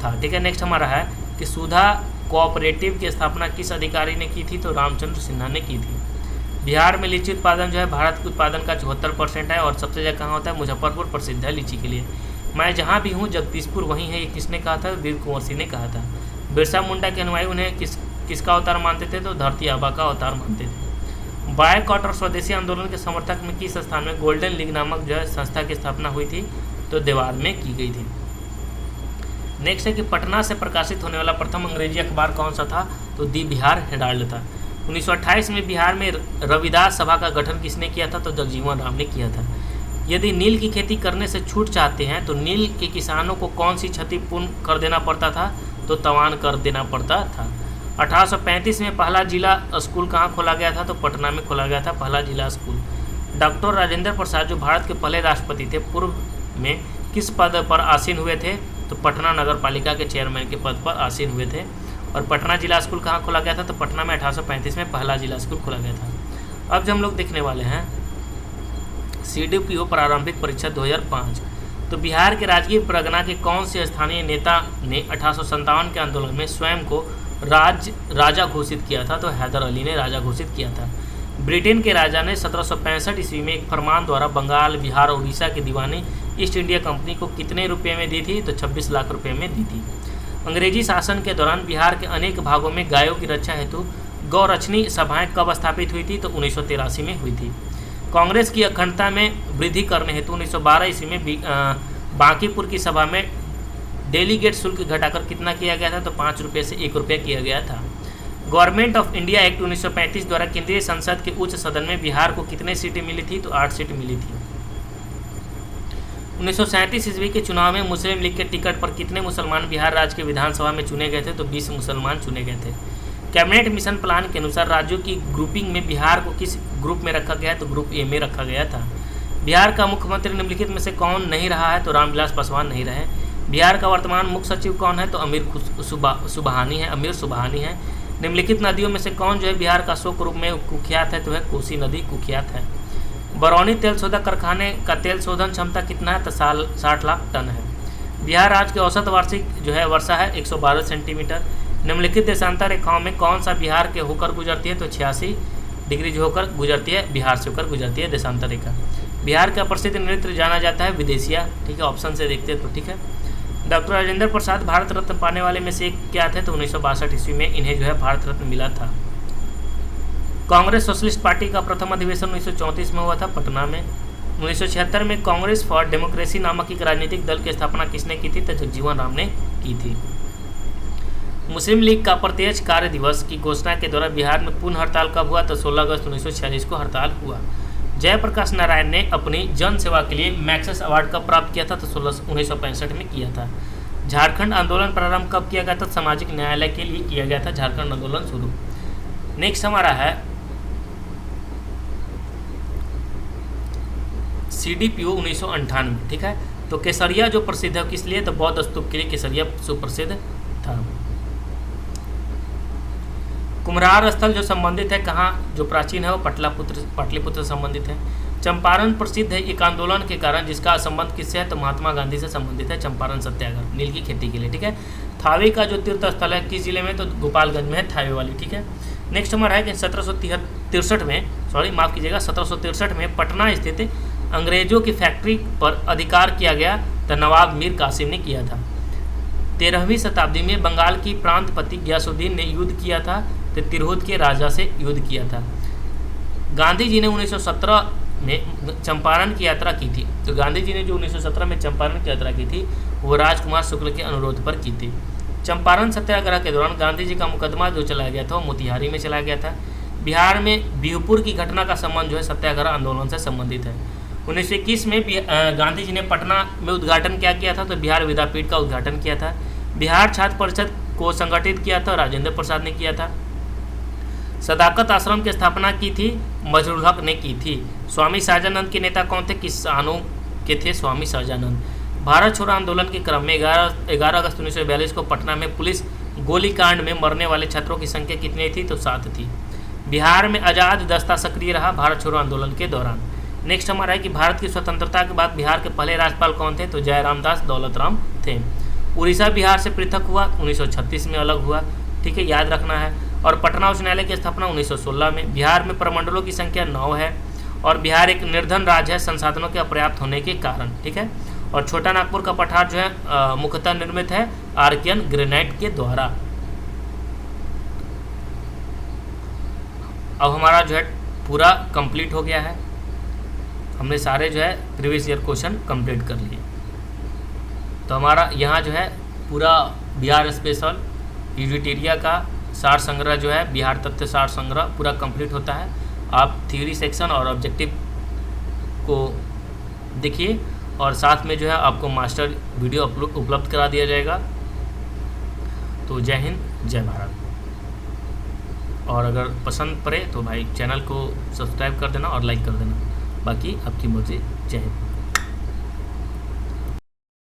था। ठीक है। नेक्स्ट हमारा है कि सुधा कोऑपरेटिव की स्थापना किस अधिकारी ने की थी? तो रामचंद्र सिन्हा ने की थी। बिहार में लीची उत्पादन जो है भारत के उत्पादन का 74% है, और सबसे ज़्यादा कहाँ होता है? मुजफ्फरपुर प्रसिद्ध है लीची के लिए। मैं जहाँ भी हूँ जगदीशपुर वहीं है, ये किसने कहा था? वीर कुंवर सिंह ने कहा था। बिरसा मुंडा के अनुयायी उन्हें किसका अवतार मानते थे? तो धरती आबा का अवतार मानते थे। बायकॉट और स्वदेशी आंदोलन के समर्थक में किस स्थान में गोल्डन लीग नामक जो है संस्था की स्थापना हुई थी? तो देवार में की गई थी। नेक्स्ट है कि पटना से प्रकाशित होने वाला प्रथम अंग्रेजी अखबार कौन सा था? तो दी बिहार हेराल्ड था। 1928 में बिहार में रविदास सभा का गठन किसने किया था? तो जगजीवन राम ने किया था। यदि नील की खेती करने से छूट चाहते हैं तो नील के किसानों को कौन सी क्षति पूर्ण कर देना पड़ता था? तो तवान कर देना पड़ता था। 1835 में पहला जिला स्कूल कहाँ खोला गया था? तो पटना में खोला गया था पहला जिला स्कूल। डॉक्टर राजेंद्र प्रसाद जो भारत के पहले राष्ट्रपति थे, पूर्व में किस पद पर आसीन हुए थे? तो पटना नगर पालिका के चेयरमैन के पद पर आसीन हुए थे। और पटना जिला स्कूल कहाँ खोला गया था? तो पटना में 1835 में पहला जिला स्कूल खोला गया था। अब जो हम लोग देखने वाले हैं CDPO प्रारंभिक परीक्षा 2005। तो बिहार के राजकीय परगना के कौन से स्थानीय नेता ने 1857 के आंदोलन में स्वयं को राजा घोषित किया था? तो हैदर अली ने राजा घोषित किया था। ब्रिटेन के राजा ने 1765 ईस्वी में एक फरमान द्वारा बंगाल, बिहार और उड़ीसा की दीवानी ईस्ट इंडिया कंपनी को कितने रुपए में दी थी? तो 26 लाख रुपए में दी थी। अंग्रेजी शासन के दौरान बिहार के अनेक भागों में गायों की रक्षा हेतु गौरक्षणी सभाएं कब स्थापित हुई थी? तो 1983 में हुई थी। कांग्रेस की अखंडता में वृद्धि करने हेतु 1912 ईस्वी में बांकीपुर की सभा में डेलीगेट शुल्क घटाकर कितना किया गया था? तो 5 रुपये से 1 रुपया किया गया था। गवर्नमेंट ऑफ इंडिया एक्ट 1935 द्वारा केंद्रीय संसद के उच्च सदन में बिहार को कितने सीटें मिली थी? तो 8 सीट मिली थी। 1937 ईस्वी के चुनाव में मुस्लिम लीग के टिकट पर कितने मुसलमान बिहार राज्य के विधानसभा में चुने गए थे? तो 20 मुसलमान चुने गए थे। कैबिनेट मिशन प्लान के अनुसार राज्यों की ग्रुपिंग में बिहार को किस ग्रुप में रखा गया? तो ग्रुप ए में रखा गया था। बिहार का मुख्यमंत्री निम्नलिखित में से कौन नहीं रहा है? तो रामविलास पासवान नहीं रहे। बिहार का वर्तमान मुख्य सचिव कौन है? तो अमीर सुबहानी है। निम्नलिखित नदियों में से कौन जो है बिहार का अशोक रूप में कुख्यात है? तो है कोसी नदी कुख्यात है। बरौनी तेल शोधक कारखाने का तेल शोधन क्षमता कितना है? तो 60 लाख टन है। बिहार राज्य की औसत वार्षिक जो है वर्षा है 112 सेंटीमीटर। निम्नलिखित देशांतर रेखाओं में कौन सा बिहार के होकर गुजरती है? तो 86 डिग्री जो होकर गुजरती है, बिहार से होकर गुजरती है देशांतर रेखा। बिहार का प्रसिद्ध नृत्य जाना जाता है विदेशिया। ठीक है, ऑप्शन से देखते हैं तो ठीक है। डॉक्टर राजेंद्र प्रसाद भारत रत्न पाने वाले में से क्या थे? तो 1962 ईस्वी में इन्हें जो है भारत रत्न मिला था। कांग्रेस सोशलिस्ट पार्टी का प्रथम अधिवेशन 1934 में हुआ था पटना में। 1976 में कांग्रेस फॉर डेमोक्रेसी नामक एक राजनीतिक दल की स्थापना किसने की थी? तो जगजीवन राम ने की थी। मुस्लिम लीग का प्रत्यक्ष कार्य दिवस की घोषणा के दौरान बिहार में पूर्ण हड़ताल कब हुआ? तो 16 अगस्त 1946 को हड़ताल हुआ। जयप्रकाश नारायण ने अपनी जन सेवा के लिए मैक्सेस अवार्ड कब प्राप्त किया था? तो 1965 में किया था। झारखंड आंदोलन प्रारंभ कब किया गया था? सामाजिक न्यायालय के लिए किया गया था झारखंड आंदोलन शुरू। नेक्स्ट हमारा है CDPO 1998। ठीक है, तो केसरिया जो प्रसिद्ध है किस लिए? तो बौद्ध स्तूप के लिए केसरिया सुप्रसिद्ध था। कुम्हरार स्थल जो संबंधित है कहाँ, जो प्राचीन है वो पाटलिपुत्र संबंधित है। चंपारण प्रसिद्ध है एक आंदोलन के कारण जिसका संबंध किससे है? तो महात्मा गांधी से संबंधित है। चंपारण सत्याग्रह नील की खेती के लिए। ठीक है, थावे का जो तीर्थ स्थल है किस जिले में? तो गोपालगंज में है थावे वाली। ठीक है, नेक्स्ट हमारा है कि 1763 में पटना स्थित अंग्रेजों की फैक्ट्री पर अधिकार किया गया तो नवाब मीर कासिम ने किया था। 13वीं शताब्दी में बंगाल की प्रांतपति गयासुद्दीन ने युद्ध किया था तो तिरहुत के राजा से युद्ध किया था। गांधी जी ने 1917 में चंपारण की यात्रा की थी। तो गांधी जी ने जो 1917 में चंपारण की यात्रा की थी वो राजकुमार शुक्ल के अनुरोध पर की थी। चंपारण सत्याग्रह के दौरान गांधी जी का मुकदमा जो चलाया गया था वो मोतिहारी में चलाया गया था। बिहार में बिहुपुर की घटना का संबंध जो है सत्याग्रह आंदोलन से संबंधित है। 1921 में गांधी जी ने पटना में उद्घाटन क्या किया था? तो बिहार विद्यापीठ का उद्घाटन किया था। बिहार छात्र परिषद को संगठित किया था राजेंद्र प्रसाद ने किया था। सदाकत आश्रम की स्थापना की थी मजरूल हक ने की थी। स्वामी सहजानंद के नेता कौन थे? किसानों के थे स्वामी सहजानंद। भारत छोड़ो आंदोलन के क्रम में 11 अगस्त 1942 को पटना में पुलिस गोलीकांड में मरने वाले छात्रों की संख्या कितनी थी? तो 7 थी। बिहार में आज़ाद दस्ता सक्रिय रहा भारत छोड़ो आंदोलन के दौरान। नेक्स्ट हमारा है कि भारत की स्वतंत्रता के बाद बिहार के पहले राज्यपाल कौन थे? तो जयराम दास दौलतराम थे। उड़ीसा बिहार से पृथक हुआ 1936 में अलग हुआ। ठीक है, याद रखना है। और पटना उच्च न्यायालय की स्थापना 1916 में। बिहार में प्रमंडलों की संख्या 9 है और बिहार एक निर्धन राज्य है संसाधनों के अपर्याप्त होने के कारण। ठीक है, और छोटा नागपुर का पठार जो है मुख्यतः निर्मित है आर्कियन ग्रेनाइट के द्वारा। अब हमारा जो है पूरा कंप्लीट हो गया है। हमने सारे जो है प्रीवियस ईयर क्वेश्चन कंप्लीट कर लिए। तो हमारा यहाँ जो है पूरा बिहार स्पेशल यूजिटेरिया का सार संग्रह जो है बिहार तथ्य सार संग्रह पूरा कंप्लीट होता है। आप थ्योरी सेक्शन और ऑब्जेक्टिव को देखिए और साथ में जो है आपको मास्टर वीडियो उपलब्ध करा दिया जाएगा। तो जय हिंद जय भारत। और अगर पसंद पड़े तो भाई चैनल को सब्सक्राइब कर देना और लाइक कर देना। बाकी आपकी मर्जी। जय हिंद।